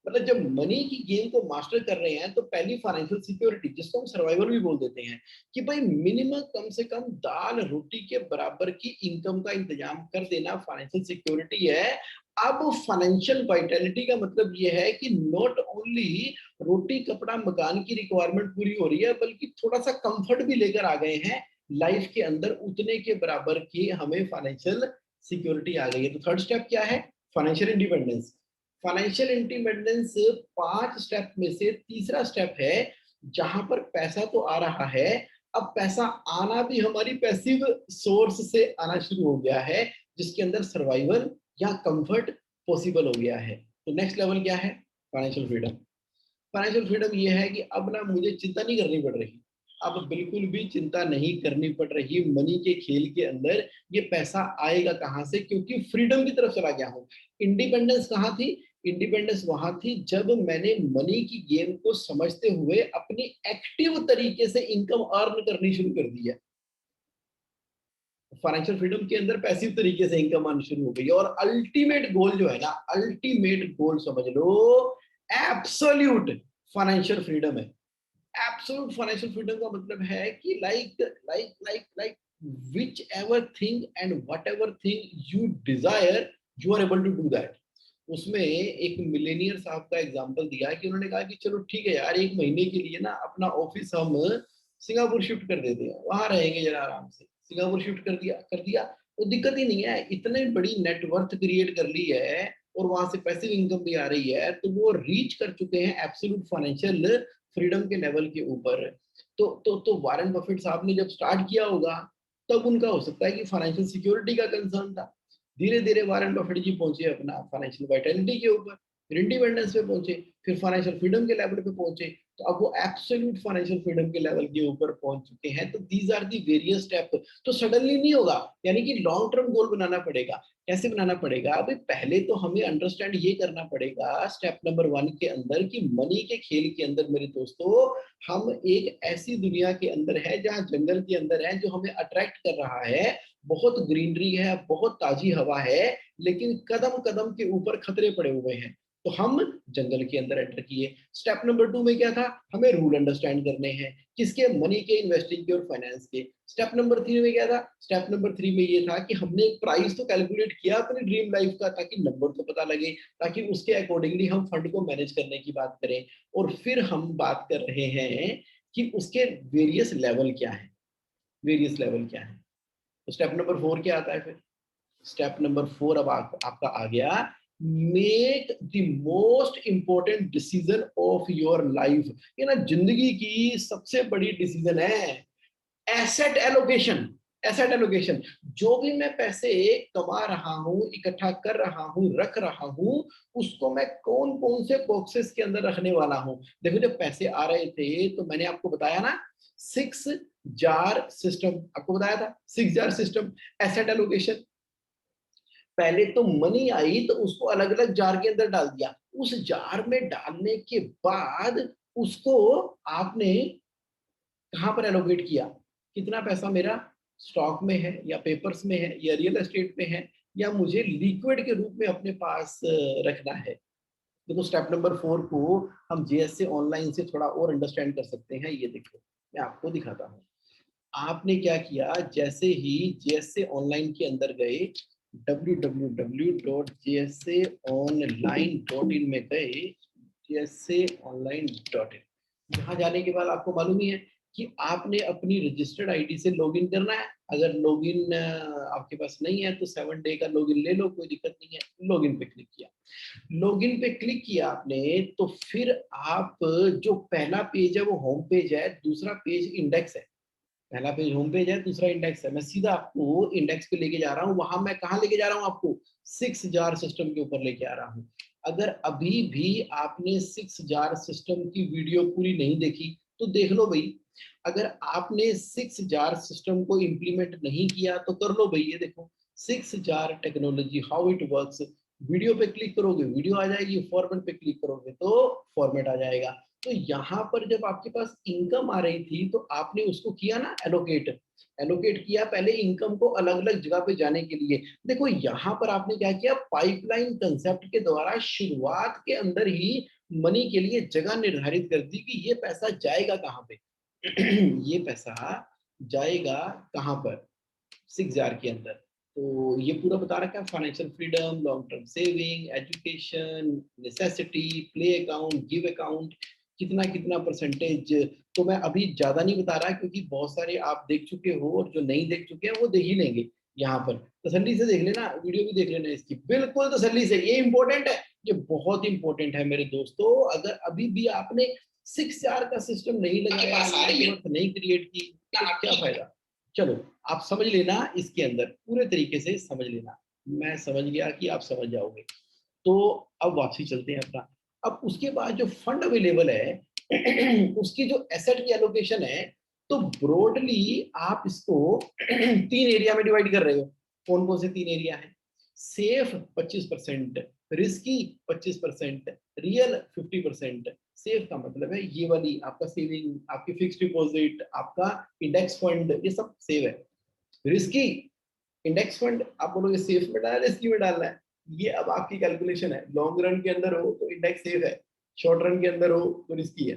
मतलब जब मनी की गेम को मास्टर कर रहे हैं तो पहली फाइनेंशियल सिक्योरिटी, जिसको हम सर्वाइवल भी बोल देते हैं, कि भाई मिनिमम कम से कम दाल रोटी के बराबर की इनकम का इंतजाम कर देना फाइनेंशियल सिक्योरिटी है। अब फाइनेंशियल वाइटैलिटी का मतलब यह है कि नॉट ओनली रोटी कपड़ा मकान की रिक्वायरमेंट पूरी हो रही है, बल्कि थोड़ा सा कंफर्ट भी लेकर आ गए हैं लाइफ के अंदर, उतने के बराबर की हमें फाइनेंशियल सिक्योरिटी आ गई है। तो थर्ड स्टेप क्या है? Financial independence. Financial independence 5 step में से तीसरा स्टेप है, जहां पर पैसा तो आ रहा है, अब पैसा आना भी हमारी पैसिव सोर्स से आना शुरू हो गया है, जिसके अंदर सर्वाइवल या कंफर्ट पॉसिबल हो गया है। तो नेक्स्ट लेवल क्या है? Financial freedom. फाइनेंशियल फ्रीडम ये है कि अब ना मुझे चिंता नहीं करनी पड़ रही, अब बिल्कुल भी चिंता नहीं करनी पड़ रही मनी के खेल के अंदर ये पैसा आएगा कहाँ से, क्योंकि फ्रीडम की तरफ चला गया हूँ। इंडिपेंडेंस कहाँ थी? इंडिपेंडेंस वहां थी जब मैंने मनी की गेम को समझते हुए अपनी एक्टिव तरीके से इनकम अर्न करनी शुरू कर दी है। फाइनेंशियल फ्रीडम के अंदर पैसिव तरीके से इनकम आनी शुरू हो गई है, और अल्टीमेट गोल जो है ना, अल्टीमेट गोल समझ लो, एब्सोल्यूट फाइनेंशियल फ्रीडम है। एब्सोल्यूट फाइनेंशियल फ्रीडम का मतलब है कि like whichever thing and whatever thing you desire, you are able to do that. उसमें एक मिलेनियर साहब का एग्जांपल दिया कि उन्होंने कहा कि चलो ठीक है यार, एक महीने के लिए ना अपना ऑफिस हम सिंगापुर शिफ्ट कर देते हैं, वहां रहेंगे जरा आराम से। सिंगापुर शिफ्ट कर दिया तो दिक्कत ही नहीं है, इतने बड़ी नेटवर्थ क्रिएट कर ली है और वहां से पैसिव इनकम भी आ रही है, तो वो रीच कर चुके हैं एब्सोल्यूट फाइनेंशियल फ्रीडम के लेवल के ऊपर। तो वारेन बफेट साहब ने जब स्टार्ट किया होगा, तब उनका हो सकता है कि फाइनेंशियल सिक्योरिटी का कंसर्न था। धीरे धीरे वारेन बफेट जी पहुंचे अपना फाइनेंशियल वाइटैलिटी के ऊपर, फिर इंडिपेंडेंस पे पहुंचे, फिर फाइनेंशियल फ्रीडम के लेवल पे पहुंचे, तो अब वो एब्सोल्यूट फाइनेंशियल फ्रीडम के लेवल के ऊपर पहुंच चुके हैं। तो these are the various step. तो सडनली नहीं होगा, यानी कि लॉन्ग टर्म गोल बनाना पड़ेगा। कैसे बनाना पड़ेगा? अभी पहले तो हमें अंडरस्टैंड ये करना पड़ेगा स्टेप नंबर 1 के अंदर कि मनी के खेल के अंदर मेरे दोस्तों, हम एक ऐसी दुनिया के अंदर है जहां जंगल के अंदर है, जो हमें अट्रैक्ट कर रहा है। बहुत ग्रीनरी है, बहुत ताजी हवा है, लेकिन कदम कदम के ऊपर खतरे पड़े हुए हैं। तो हम जंगल के अंदर एंटर किए। स्टेप नंबर 2 में क्या था? हमें रूल अंडरस्टैंड करने हैं, किसके? मनी के, इन्वेस्टिंग के और फाइनेंस के। स्टेप नंबर 3 में क्या था? स्टेप नंबर 3 में ये था कि हमने एक प्राइस तो कैलकुलेट किया अपनी ड्रीम लाइफ का, ताकि नंबर तो पता लगे, ताकि उसके अकॉर्डिंगली हम फंड को मैनेज करने की बात करें। और फिर हम बात कर रहे हैं कि उसके वेरियस लेवल क्या है, वेरियस लेवल क्या है। तो स्टेप नंबर 4 क्या आता है फिर? स्टेप नंबर 4 अब आपका आ गया, make the most important decision of your life. ये ना जिंदगी की सबसे बड़ी डिसीजन है, एसेट एलोकेशन। एसेट एलोकेशन, जो भी मैं पैसे कमा रहा हूं, इकट्ठा कर रहा हूं, रख रहा हूं, उसको मैं कौन कौन से बॉक्सेस के अंदर रखने वाला हूं। देखो जब पैसे आ रहे थे तो मैंने आपको बताया ना, 6 जार सिस्टम, आपको बताया था 6 जार सिस्टम, एसेट एलोकेशन। पहले तो मनी आई तो उसको अलग अलग जार के अंदर डाल दिया, उस जार में डालने के बाद उसको आपने कहां पर एलोकेट किया? कितना पैसा मेरा स्टॉक में है, या पेपर्स में है, या रियल एस्टेट में है, या मुझे लिक्विड के रूप में अपने पास रखना है। देखो स्टेप नंबर 4 को हम जेएस से ऑनलाइन से थोड़ा और अंडरस्टैंड कर सकते हैं। ये देखो मैं आपको दिखाता हूँ। आपने क्या किया, जैसे ही जेएसए ऑनलाइन के अंदर गए, www.jsonline.in में गए, jsonline.in, यहाँ जाने के बाद आपको मालूम ही है कि आपने अपनी रजिस्टर्ड आईडी से लॉगिन करना है। अगर लॉगिन आपके पास नहीं है तो 7 डे का लॉगिन ले लो, कोई दिक्कत नहीं है। लॉगिन पे क्लिक किया, लॉगिन पे क्लिक किया आपने, तो फिर आप जो पहला पेज है वो होम पेज है, दूसरा पेज इंडेक्स है। पहला पेज होम पेज है, दूसरा इंडेक्स है। मैं सीधा आपको इंडेक्स पे लेके जा रहा हूँ। वहां मैं कहाँ लेके जा रहा हूँ आपको? 6 जार सिस्टम के ऊपर लेके आ रहा हूँ। अगर अभी भी आपने 6 जार सिस्टम की वीडियो पूरी नहीं देखी तो देख लो भाई। अगर आपने 6 जार सिस्टम को इम्प्लीमेंट नहीं किया तो कर लो भाई। ये देखो 6 jar technology how it works. Video पे क्लिक करोगे वीडियो आ जाएगी, फॉर्मेट पे क्लिक करोगे तो फॉर्मेट आ जाएगा। तो यहाँ पर जब आपके पास इनकम आ रही थी तो आपने उसको किया ना एलोकेट। एलोकेट किया पहले इनकम को अलग अलग जगह पे जाने के लिए। देखो यहाँ पर आपने क्या किया, पाइपलाइन कंसेप्ट के द्वारा शुरुआत के अंदर ही मनी के लिए जगह निर्धारित कर दी कि ये पैसा जाएगा कहाँ पे। ये पैसा जाएगा कहाँ पर? 6 जार के अंदर। तो ये पूरा बता रखा है, financial freedom, long term saving, education, necessity, play account, give account, कितना कितना परसेंटेज। तो मैं अभी ज्यादा नहीं बता रहा क्योंकि बहुत सारे आप देख चुके हो और जो नहीं देख चुके हैं वो देख ही लेंगे। यहाँ पर तसल्ली से देख लेना, वीडियो भी देख लेना इसकी, बिल्कुल तसल्ली से। ये इंपॉर्टेंट है, ये बहुत इंपॉर्टेंट है मेरे दोस्तों। अगर अभी भी आपने 6 जार का सिस्टम नहीं लगाया, नेटवर्क नहीं क्रिएट की, तो क्या फायदा? चलो आप समझ लेना, इसके अंदर पूरे तरीके से समझ लेना। मैं समझ गया कि आप समझ जाओगे। तो अब वापसी चलते हैं अपना। अब उसके बाद जो फंड अवेलेबल है उसकी जो एसेट की एलोकेशन है, तो ब्रॉडली आप इसको 3 एरिया में डिवाइड कर रहे हो। कौन कौन से 3 एरिया है? Safe 25%, risky 25%, real 50%। सेफ का मतलब है ये वाली आपका सेविंग, आपकी फिक्स डिपॉजिट, आपका इंडेक्स फंड, ये सब सेव है। रिस्की, इंडेक्स फंड आप बोलोगे सेफ में डालना है रिस्की में डालना है, ये अब आपकी कैलकुलेशन है। लॉन्ग रन के अंदर हो तो इंडेक्स सेफ है, शॉर्ट रन के अंदर हो तो रिस्की है।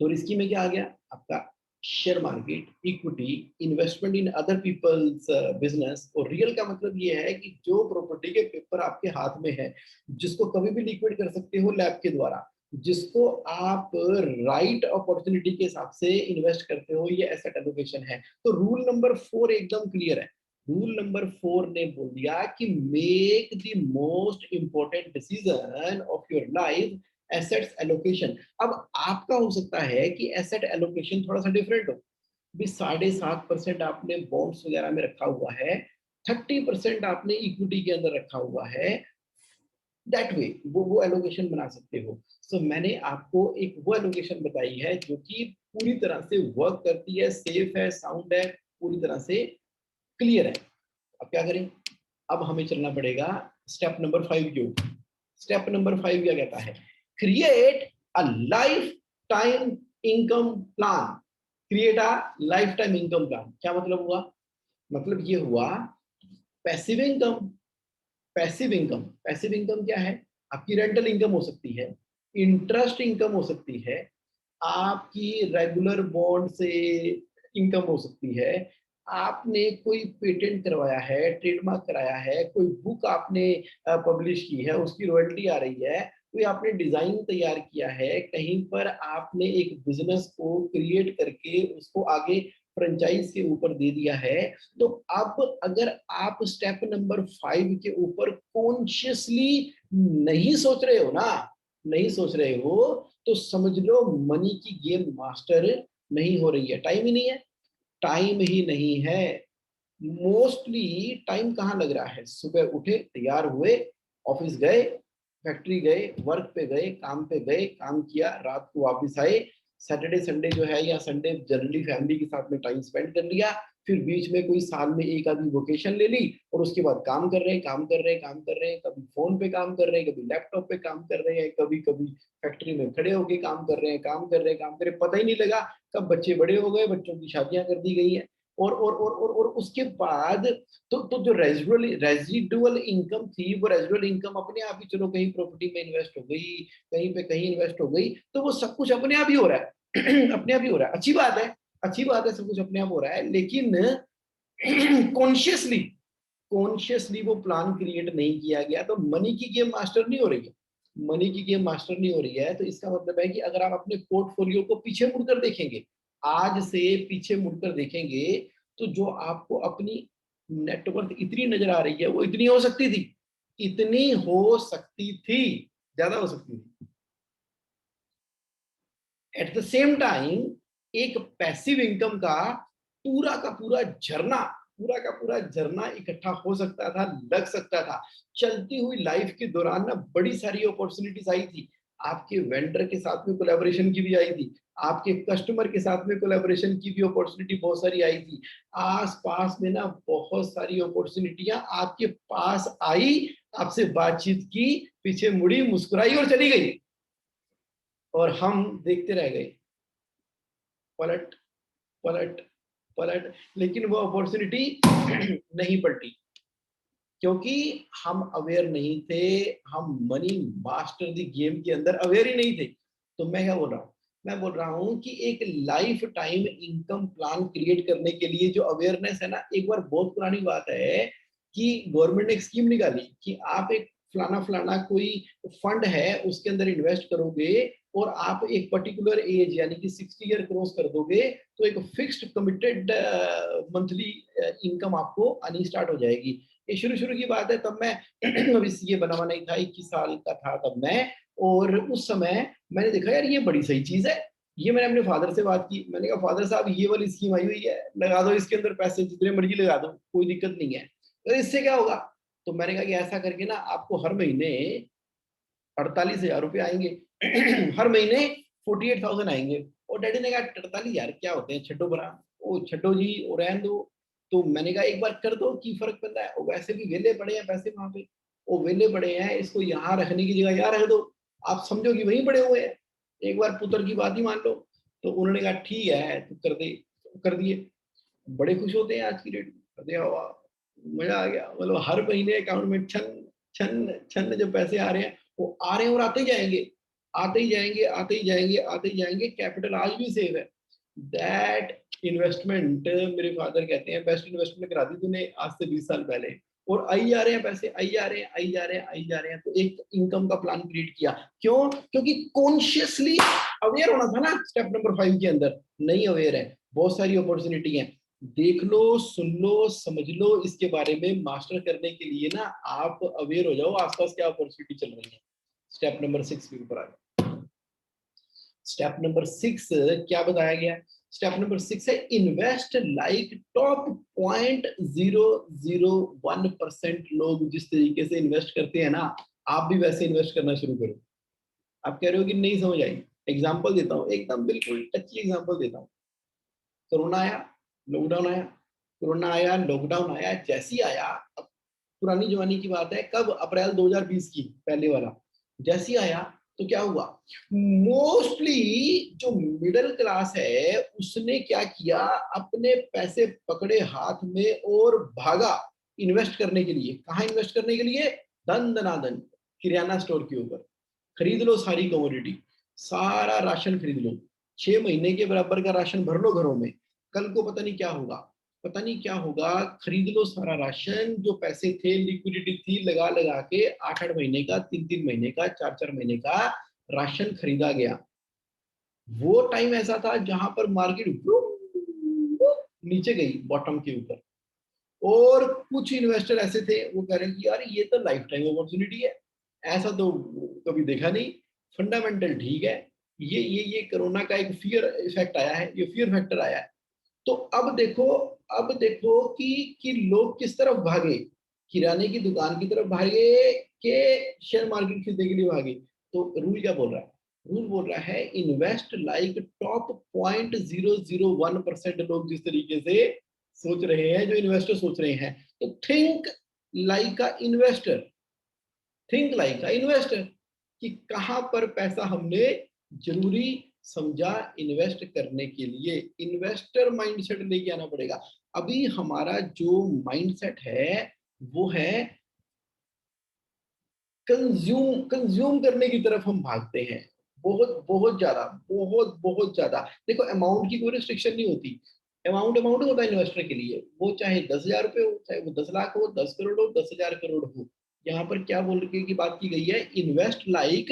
तो रिस्की में क्या आ गया आपका? Share market, equity, investment in other people's business. और रियल का मतलब ये है कि जो प्रॉपर्टी के पेपर आपके हाथ में है, जिसको कभी भी लिक्विड कर सकते हो लैब के द्वारा, जिसको आप राइट अपॉर्चुनिटी के हिसाब से इन्वेस्ट करते हो, ये एसेट एलोकेशन है। तो रूल नंबर 4 एकदम क्लियर है। रूल नंबर 4 ने बोल दिया कि make the most important decision of your life assets allocation. अब आपका हो सकता है कि एसेट एलोकेशन थोड़ा सा डिफरेंट हो। भी 7.5% आपने बॉन्ड्स वगैरह में रखा हुआ है, 30% आपने इक्विटी के अंदर रखा हुआ है। दैट वे वो एलोकेशन बना सकते हो। सो मैंने आपको एक वो एलोकेशन बताई है जो कि पूरी तरह से वर्क करती है, सेफ है, साउंड है, पूरी तरह से क्लियर है। अब क्या करें? अब हमें चलना पड़ेगा स्टेप नंबर 5 के ऊपर। स्टेप नंबर 5 क्या कहता है? Create a life time income plan. Create a life time income plan क्या मतलब हुआ? मतलब ये हुआ पैसिव इनकम। पैसिव इनकम क्या है? आपकी रेंटल इनकम हो सकती है, इंटरेस्ट इनकम हो सकती है, आपकी रेगुलर बॉन्ड से इनकम हो सकती है, आपने कोई पेटेंट करवाया है, ट्रेडमार्क कराया है, कोई बुक आपने पब्लिश की है, उसकी रॉयल्टी आ रही है, कोई आपने डिजाइन तैयार किया है, कहीं पर आपने एक बिजनेस को क्रिएट करके उसको आगे फ्रेंचाइज के ऊपर दे दिया है। तो अब अगर आप स्टेप नंबर 5 के ऊपर कॉन्शियसली नहीं सोच रहे हो ना, नहीं सोच रहे हो, तो समझ लो मनी की गेम मास्टर नहीं हो रही है। टाइम ही नहीं है, टाइम ही नहीं है। मोस्टली टाइम कहाँ लग रहा है? सुबह उठे, तैयार हुए, ऑफिस गए, फैक्ट्री गए, वर्क पे गए, काम पे गए, काम किया, रात को वापस आए। सैटरडे संडे जो है या संडे जनरली फैमिली के साथ में टाइम स्पेंड कर लिया। फिर बीच में कोई साल में एक आधी वोकेशन ले ली और उसके बाद काम कर रहे हैं, काम कर रहे हैं, काम कर रहे हैं। कभी फोन पे काम कर रहे हैं, कभी लैपटॉप पे काम कर रहे हैं, कभी कभी फैक्ट्री में खड़े होके काम कर रहे हैं, काम कर रहे हैं, काम कर रहे हैं, पता ही नहीं लगा कब बच्चे बड़े हो गए, बच्चों की शादियां कर दी गई हैं। और उसके बाद तो जो रेजिडुअल इनकम थी, वो रेजिडुअल इनकम अपने आप ही चलो कहीं प्रॉपर्टी में इन्वेस्ट हो गई, कहीं पे कहीं इन्वेस्ट हो गई, तो वो सब कुछ अपने आप ही हो रहा है। अपने आप ही हो रहा है, अच्छी बात है। अच्छी बात है, सब कुछ अपने आप हो रहा है, लेकिन कॉन्शियसली कॉन्शियसली वो प्लान क्रिएट नहीं किया गया, तो मनी की गेम मास्टर नहीं हो रही है। मनी की गेम मास्टर नहीं हो रही है, तो इसका मतलब है कि अगर आप अपने पोर्टफोलियो को पीछे मुड़कर देखेंगे, आज से पीछे मुड़कर देखेंगे, तो जो आपको अपनी नेटवर्थ इतनी नजर आ रही है, वो इतनी हो सकती थी, इतनी हो सकती थी, ज्यादा हो सकती थी। एट द सेम टाइम एक पैसिव इनकम का पूरा झरना पूरा का पूरा झरना इकट्ठा हो सकता था, लग सकता था। चलती हुई लाइफ के दौरान ना बड़ी सारी अपॉर्चुनिटीज आई थी। आपके वेंडर के साथ में कोलैबोरेशन की भी आई थी, आपके कस्टमर के साथ में कोलैबोरेशन की भी अपॉर्चुनिटी बहुत सारी आई थी। आस पास में ना बहुत सारी अपॉर्चुनिटियां आपके पास आई, आपसे बातचीत की, पीछे मुड़ी, मुस्कुराई और चली गई, और हम देखते रह गए, पलट पलट पलट। लेकिन वो अपॉर्चुनिटी नहीं पलटी, क्योंकि हम अवेयर नहीं थे, हम मनी मास्टर दी गेम के अंदर अवेयर ही नहीं थे। तो मैं क्या बोल रहा हूँ, मैं बोल रहा हूँ कि एक life time income plan create करने के लिए जो अवेयरनेस है ना, एक बार बहुत पुरानी बात है कि गवर्नमेंट ने एक स्कीम निकाली कि आप एक फलाना फलाना कोई फंड है, उसके अंदर इन्वेस्ट करोगे, और आप एक पर्टिकुलर एज यानी कि 60 ईयर क्रॉस कर दोगे, तो एक फिक्स्ड कमिटेड मंथली इनकम आपको आनी स्टार्ट हो जाएगी। ये शुरू शुरू की बात है, तब मैं अभी सीए बना हुआ नहीं था, 21 साल का था तब मैं। और उस समय मैंने देखा यार ये बड़ी सही चीज है। ये मैंने अपने फादर से बात की, मैंने कहा फादर साहब ये वाली स्कीम आई हुई है, लगा दो इसके अंदर पैसे जितने मर्जी लगा दो, कोई दिक्कत नहीं है। तो इससे क्या होगा? तो मैंने कहा कि ऐसा करके ना आपको हर महीने 48,000 रुपये आएंगे। हर महीने 48,000 आएंगे। और डैडी ने कहा 48,000 क्या होते हैं, छड्डो बना, ओ छड्डो जी, और रहन दो। तो मैंने कहा एक बार कर दो, की फर्क पड़ता है, और वैसे भी वेले पड़े हैं पैसे वहां पे, वो वेले पड़े हैं, इसको यहाँ रखने की जगह यहाँ रख दो, आप समझो कि वहीं पड़े हुए हैं, एक बार पुत्र की बात ही मान लो। तो उन्होंने कहा ठीक है तो कर दे, तो कर दिए। बड़े खुश होते हैं आज की डेट में, कर दिया हुआ, मजा आ गया। मतलब हर महीने अकाउंट में छन छन छन जो पैसे आ रहे हैं, वो आ रहे हैं और आते ही जाएंगे, आते ही जाएंगे, आते ही जाएंगे, आते ही जाएंगे। कैपिटल आज भी सेव है। दैट इन्वेस्टमेंट, मेरे फादर कहते हैं बेस्ट इन्वेस्टमेंट करा दी तूने आज से 20 साल पहले। और आई जा रहे हैं पैसे, आई जा रहे हैं, आई जा रहे हैं, आई जा रहे हैं। तो एक इनकम का प्लान क्रिएट किया। क्यों? क्योंकि कॉन्शियसली अवेयर होना था ना, स्टेप नंबर 5 के अंदर। नहीं अवेयर है, बहुत सारी अपॉर्चुनिटी है, देख लो, सुन लो, समझ लो, इसके बारे में मास्टर करने के लिए ना आप अवेयर हो जाओ आसपास क्या अपॉर्चुनिटी चल रही है। स्टेप नंबर 6 के ऊपर आ गया। स्टेप नंबर 6 क्या बताया गया? स्टेप नंबर 6 है इन्वेस्ट लाइक टॉप 0.001% लोग जिस तरीके से इन्वेस्ट करते हैं ना, आप भी वैसे इन्वेस्ट करना शुरू करो। आप कह रहे हो कि नहीं समझ आई, एग्जाम्पल देता हूँ, एकदम बिल्कुल टची एग्जाम्पल देता हूँ। कोरोना आया, लॉकडाउन आया, कोरोना आया, लॉकडाउन आया, जैसी आया, अब पुरानी जमाने की बात है, कब? अप्रैल 2020 की, पहले वाला। जैसी आया तो क्या हुआ? मोस्टली जो मिडिल क्लास है उसने क्या किया, अपने पैसे पकड़े हाथ में और भागा इन्वेस्ट करने के लिए। कहाँ इन्वेस्ट करने के लिए? धन धनाधन, किराना स्टोर के ऊपर। खरीद लो सारी कमोडिटी, सारा राशन खरीद लो, 6 महीने के बराबर का राशन भर लो घरों में। कल को पता नहीं क्या होगा, पता नहीं क्या होगा। खरीद लो सारा राशन, जो पैसे थे, लिक्विडिटी थी, लगा लगा के 8-8 महीने का, 3-3 महीने का, 4-4 महीने का राशन खरीदा गया। वो टाइम ऐसा था जहां पर मार्केट नीचे गई बॉटम के ऊपर। और कुछ इन्वेस्टर ऐसे थे, वो कह रहे कि यार ये तो लाइफ टाइम अपॉर्चुनिटी है, ऐसा तो कभी देखा नहीं, फंडामेंटल ठीक है। ये कोरोना का एक फियर इफेक्ट आया है, ये फियर फैक्टर आया है। तो अब देखो कि लोग किस तरफ भागे, किराने की दुकान की तरफ भागे के शेयर मार्केट खरीदने के लिए भागे। तो रूल क्या बोल रहा है? रूल बोल रहा है इन्वेस्ट लाइक टॉप 0.001% लोग जिस तरीके से सोच रहे हैं, जो इन्वेस्टर सोच रहे हैं। तो थिंक लाइक अ इन्वेस्टर, थिंक लाइक अ इन्वेस्टर, कि कहां पर पैसा हमने जरूरी समझा इन्वेस्ट करने के लिए। इन्वेस्टर माइंडसेट लेके आना पड़ेगा। अभी हमारा जो माइंडसेट है वो है कंज्यूम, कंज्यूम करने की तरफ हम भागते हैं। बहुत बहुत ज्यादा, बहुत बहुत ज्यादा। देखो अमाउंट की कोई रिस्ट्रिक्शन नहीं होती, अमाउंट अमाउंट होता है इन्वेस्टर के लिए, वो चाहे 10,000 रुपए हो, चाहे वो 10 लाख हो, 10 करोड़ हो, 10,000 करोड़ हो। यहाँ पर क्या बोल के की बात की गई है, invest like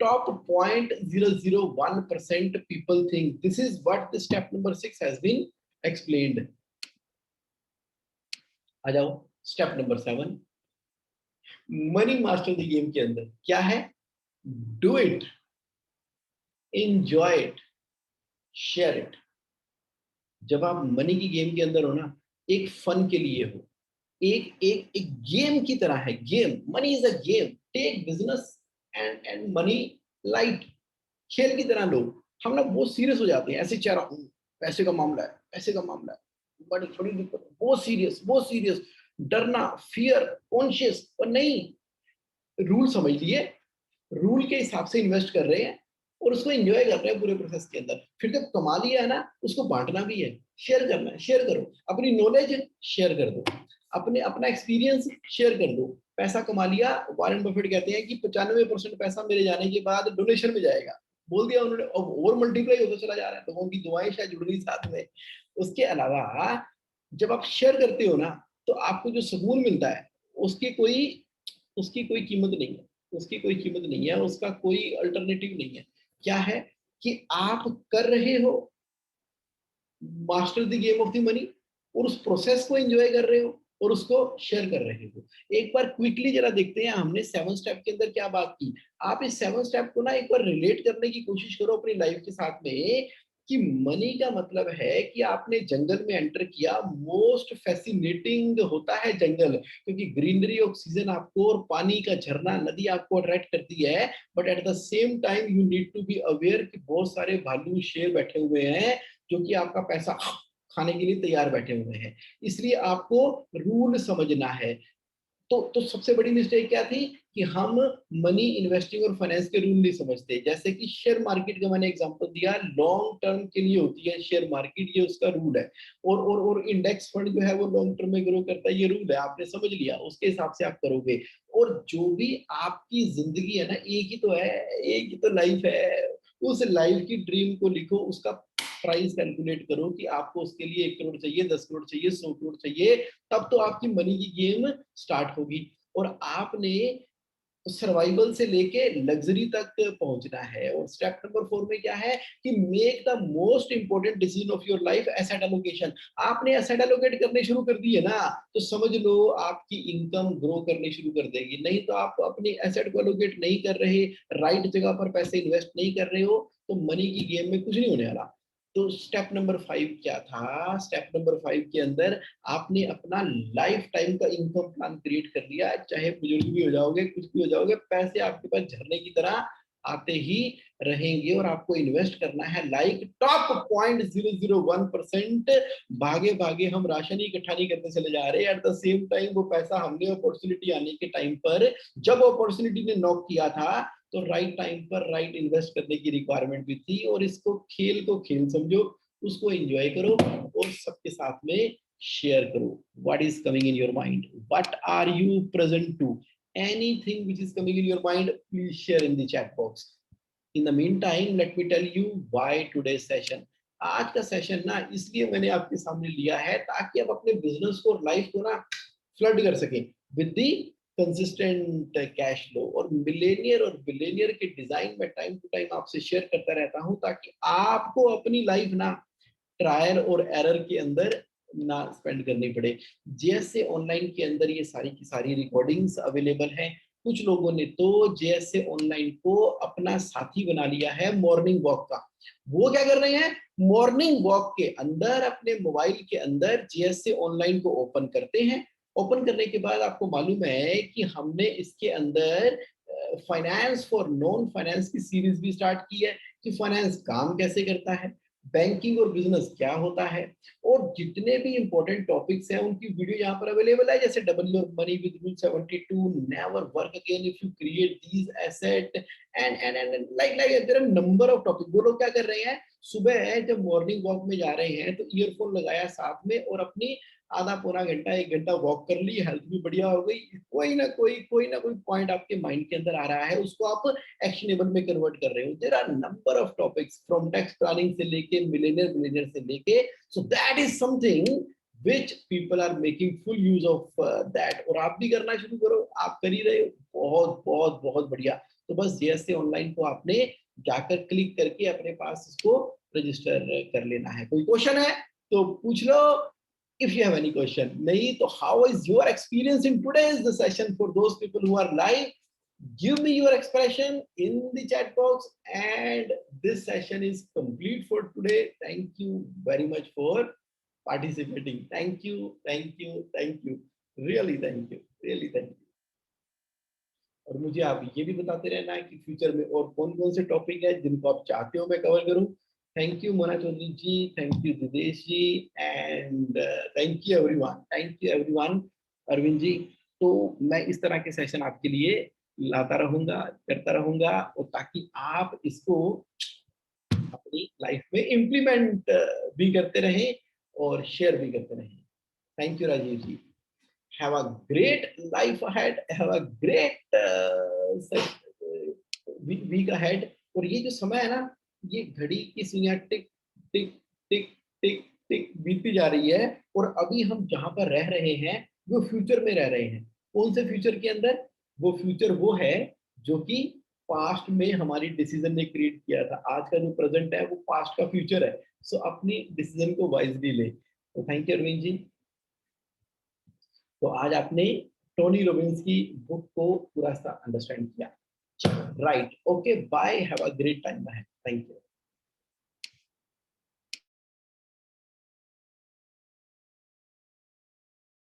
top 0.001% people think, this is what the step number 6 has been explained. आ जाओ step number 7, money master the game के अंदर क्या है, do it, enjoy it, share it. जब आप मनी की गेम के अंदर हो ना, एक फन के लिए हो, एक एक एक गेम की तरह है, game, money is a game, take business and money light, खेल की तरह लो। हम ना बहुत सीरियस हो जाते हैं, ऐसे चेहरा, पैसे का मामला है, पैसे का मामला है, बड़ी थोड़ी दिक्कत, बहुत सीरियस, बहुत सीरियस, डरना, फियर, कॉन्शियस। पर नहीं, रूल समझ लिए, रूल के हिसाब से इन्वेस्ट कर रहे हैं और उसको एंजॉय कर रहे हैं पूरे प्रोसेस के अंदर। फिर जब कमा लिया है ना, उसको बांटना भी है, शेयर करना है, शेयर करो, अपनी नॉलेज शेयर कर दो, अपने अपना एक्सपीरियंस शेयर कर दो। पैसा कमा लिया, वॉरेन बफेट कहते हैं कि 95% पैसा मेरे जाने के बाद डोनेशन में जाएगा, बोल दिया उन्होंने, और मल्टीप्लाई होता चला जा रहा है, लोगों की दुआएं शायद जुड़ रही साथ में। उसके अलावा जब आप शेयर करते हो ना, तो आपको जो सुकून मिलता है, उसकी कोई उसकी कोई कीमत नहीं है, उसकी कोई कीमत नहीं है, उसका कोई अल्टरनेटिव नहीं है। क्या है कि आप कर रहे हो master the game of the money, और उस प्रोसेस को एंजॉय कर रहे हो और उसको शेयर कर रहे हो। एक बार क्विकली जरा देखते हैं, हमने 7 स्टेप के अंदर क्या बात की। आप इस 7 स्टेप को ना एक बार रिलेट करने की कोशिश करो अपनी लाइफ के साथ में, कि मनी का मतलब है कि आपने जंगल में एंटर किया, मोस्ट फैसिनेटिंग होता है जंगल, क्योंकि ग्रीनरी, ऑक्सीजन आपको और पानी का झरना, नदी आपको अट्रैक्ट करती है। But at the same time you need to be aware कि बहुत सारे भालू, शेर बैठे हुए हैं जो कि आपका पैसा खाने के लिए तैयार बैठे हुए हैं। इसलिए आपको रूल समझना है। तो सबसे बड़ी मिस्टेक क्या थी कि हम मनी, इन्वेस्टिंग और फाइनेंस के रूल नहीं समझते। जैसे कि शेयर मार्केट का मैंने एग्जांपल दिया, लॉन्ग टर्म के लिए होती है शेयर मार्केट, ये उसका रूल है। और इंडेक्स फंड जो है वो लॉन्ग टर्म में ग्रो करता है, ये रूल है, आपने समझ लिया, उसके हिसाब से आप करोगे। और जो भी आपकी जिंदगी है ना, एक ही तो है, एक ही तो लाइफ है, उस लाइफ की ड्रीम को लिखो, उसका प्राइस कैलकुलेट करो कि आपको उसके लिए 1 करोड़ चाहिए, 10 करोड़ चाहिए, 100 करोड़ चाहिए, तब तो आपकी मनी की गेम स्टार्ट होगी। और आपने सर्वाइवल से लेके लग्जरी तक पहुंचना है। और स्टेप नंबर 4 में क्या है कि make the most important decision of your life, asset allocation. आपने एसेट एलोकेट करने शुरू कर दिए ना, तो समझ लो आपकी इनकम ग्रो करनी शुरू कर देगी। नहीं तो आप अपनी एसेट को एलोकेट नहीं कर रहे, राइट जगह पर पैसे इन्वेस्ट नहीं कर रहे हो, तो मनी की गेम में कुछ नहीं होने वाला। तो स्टेप नंबर 5 क्या था, स्टेप नंबर 5 के अंदर आपने अपना लाइफ टाइम का इनकम प्लान क्रिएट कर लिया। चाहे बुजुर्ग भी हो जाओगे, कुछ भी हो जाओगे, पैसे आपके पास झरने की तरह आते ही रहेंगे। और आपको इन्वेस्ट करना है लाइक टॉप 0.001%। भागे भागे हम राशन ही इकट्ठा नहीं करते चले जा रहे, एट द सेम टाइम वो पैसा हमने अपॉर्चुनिटी आने के टाइम पर, जब अपॉर्चुनिटी ने नॉक किया था, तो राइट टाइम पर राइट इन्वेस्ट करने की रिक्वायरमेंट भी थी। और इसको खेल को खेल समझो, उसको एंजॉय करो और सबके साथ में शेयर करो। What is coming in your mind, what are you present to, anything which is coming in your mind, please share in the chat box. In the mean time let me tell you why today session. आज का session ना इसलिए मैंने आपके सामने लिया है ताकि आप अपने बिजनेस को और लाइफ को ना फ्लड कर सकें with the consistent cash flow. और मिलेनियर और बिलेनियर के डिजाइन में टाइम टू टाइम आपसे शेयर करता रहता हूं, ताकि आपको अपनी लाइफ ना ट्रायल और एरर के अंदर ना स्पेंड करनी पड़े। जैसे ऑनलाइन के अंदर ये सारी की सारी रिकॉर्डिंग्स अवेलेबल हैं। कुछ लोगों ने तो जैसे ऑनलाइन को अपना साथी बना लिया है मॉर्निंग वॉक का। वो क्या कर रहे हैं, मॉर्निंग वॉक के अंदर अपने मोबाइल के अंदर जैसे ऑनलाइन को ओपन करते हैं। ओपन करने के बाद आपको मालूम है कि हमने इसके अंदर फाइनेंस फॉर नॉन फाइनेंस की सीरीज भी स्टार्ट की है, कि फाइनेंस काम कैसे करता है, बैंकिंग और बिजनेस क्या होता है, और जितने भी इंपॉर्टेंट टॉपिक्स हैं उनकी वीडियो यहाँ पर अवेलेबल है। जैसे double your money with rule 72, never work again if you create these asset, and like there are number of topic. वो लोग क्या कर रहे हैं, सुबह जब मॉर्निंग वॉक में जा रहे हैं तो ईयरफोन लगाया साथ में और अपनी आधा पौना घंटा 1 घंटा वॉक कर ली, हेल्थ भी बढ़िया हो गई, कोई ना कोई पॉइंट आपके माइंड के अंदर आ रहा है, उसको आप एक्शनेबल में कन्वर्ट कर रहे हो। There are number of topics from tax planning से लेके मिलियनियर से लेके, so that is something which people are making full use of that। और आप भी करना शुरू करो, आप कर ही रहे हो, बहुत बहुत बहुत बढ़िया। तो बस जैसे ऑनलाइन को आपने जाकर क्लिक करके अपने पास इसको रजिस्टर कर लेना है। कोई क्वेश्चन है तो पूछ लो, if you have any question। नहीं तो how is your experience in today's the session? For those people who are live, give me your expression in the chat box, and this session is complete for today। Thank you very much for participating। thank you, thank you, thank you, really thank you, really thank you। और मुझे आप ये भी बताते रहना है कि future में और कौन कौन से टॉपिक है जिनको आप चाहते हो मैं कवर करूं। Thank you Mona Chaudhary ji, thank you Didesh ji, and thank you everyone, Arvind ji. तो मैं इस तरह के सेशन आपके लिए लाता रहूंगा, करता रहूंगा, और ताकि आप इसको अपनी लाइफ में इम्प्लीमेंट भी करते रहें और शेयर भी करते रहें। Thank you Rajeev ji. Have a great life ahead, have a great week ahead। और ये जो समय है ना, ये घड़ी की सुइयां टिक टिक टिक टिक टिक बीतती जा रही है, और अभी हम जहां पर रह रहे हैं वो फ्यूचर में रह रहे हैं। कौन से फ्यूचर के अंदर? वो फ्यूचर वो है जो कि पास्ट में हमारी डिसीजन ने क्रिएट किया था। आज का जो प्रेजेंट है वो पास्ट का फ्यूचर है। सो अपनी डिसीजन को वाइजली ले। तो थैंक यू अरविंद जी। तो आज आपने टोनी रॉबिन्स की बुक को पूरा सा अंडरस्टैंड किया। Right, okay, bye, have a great time. Thank you.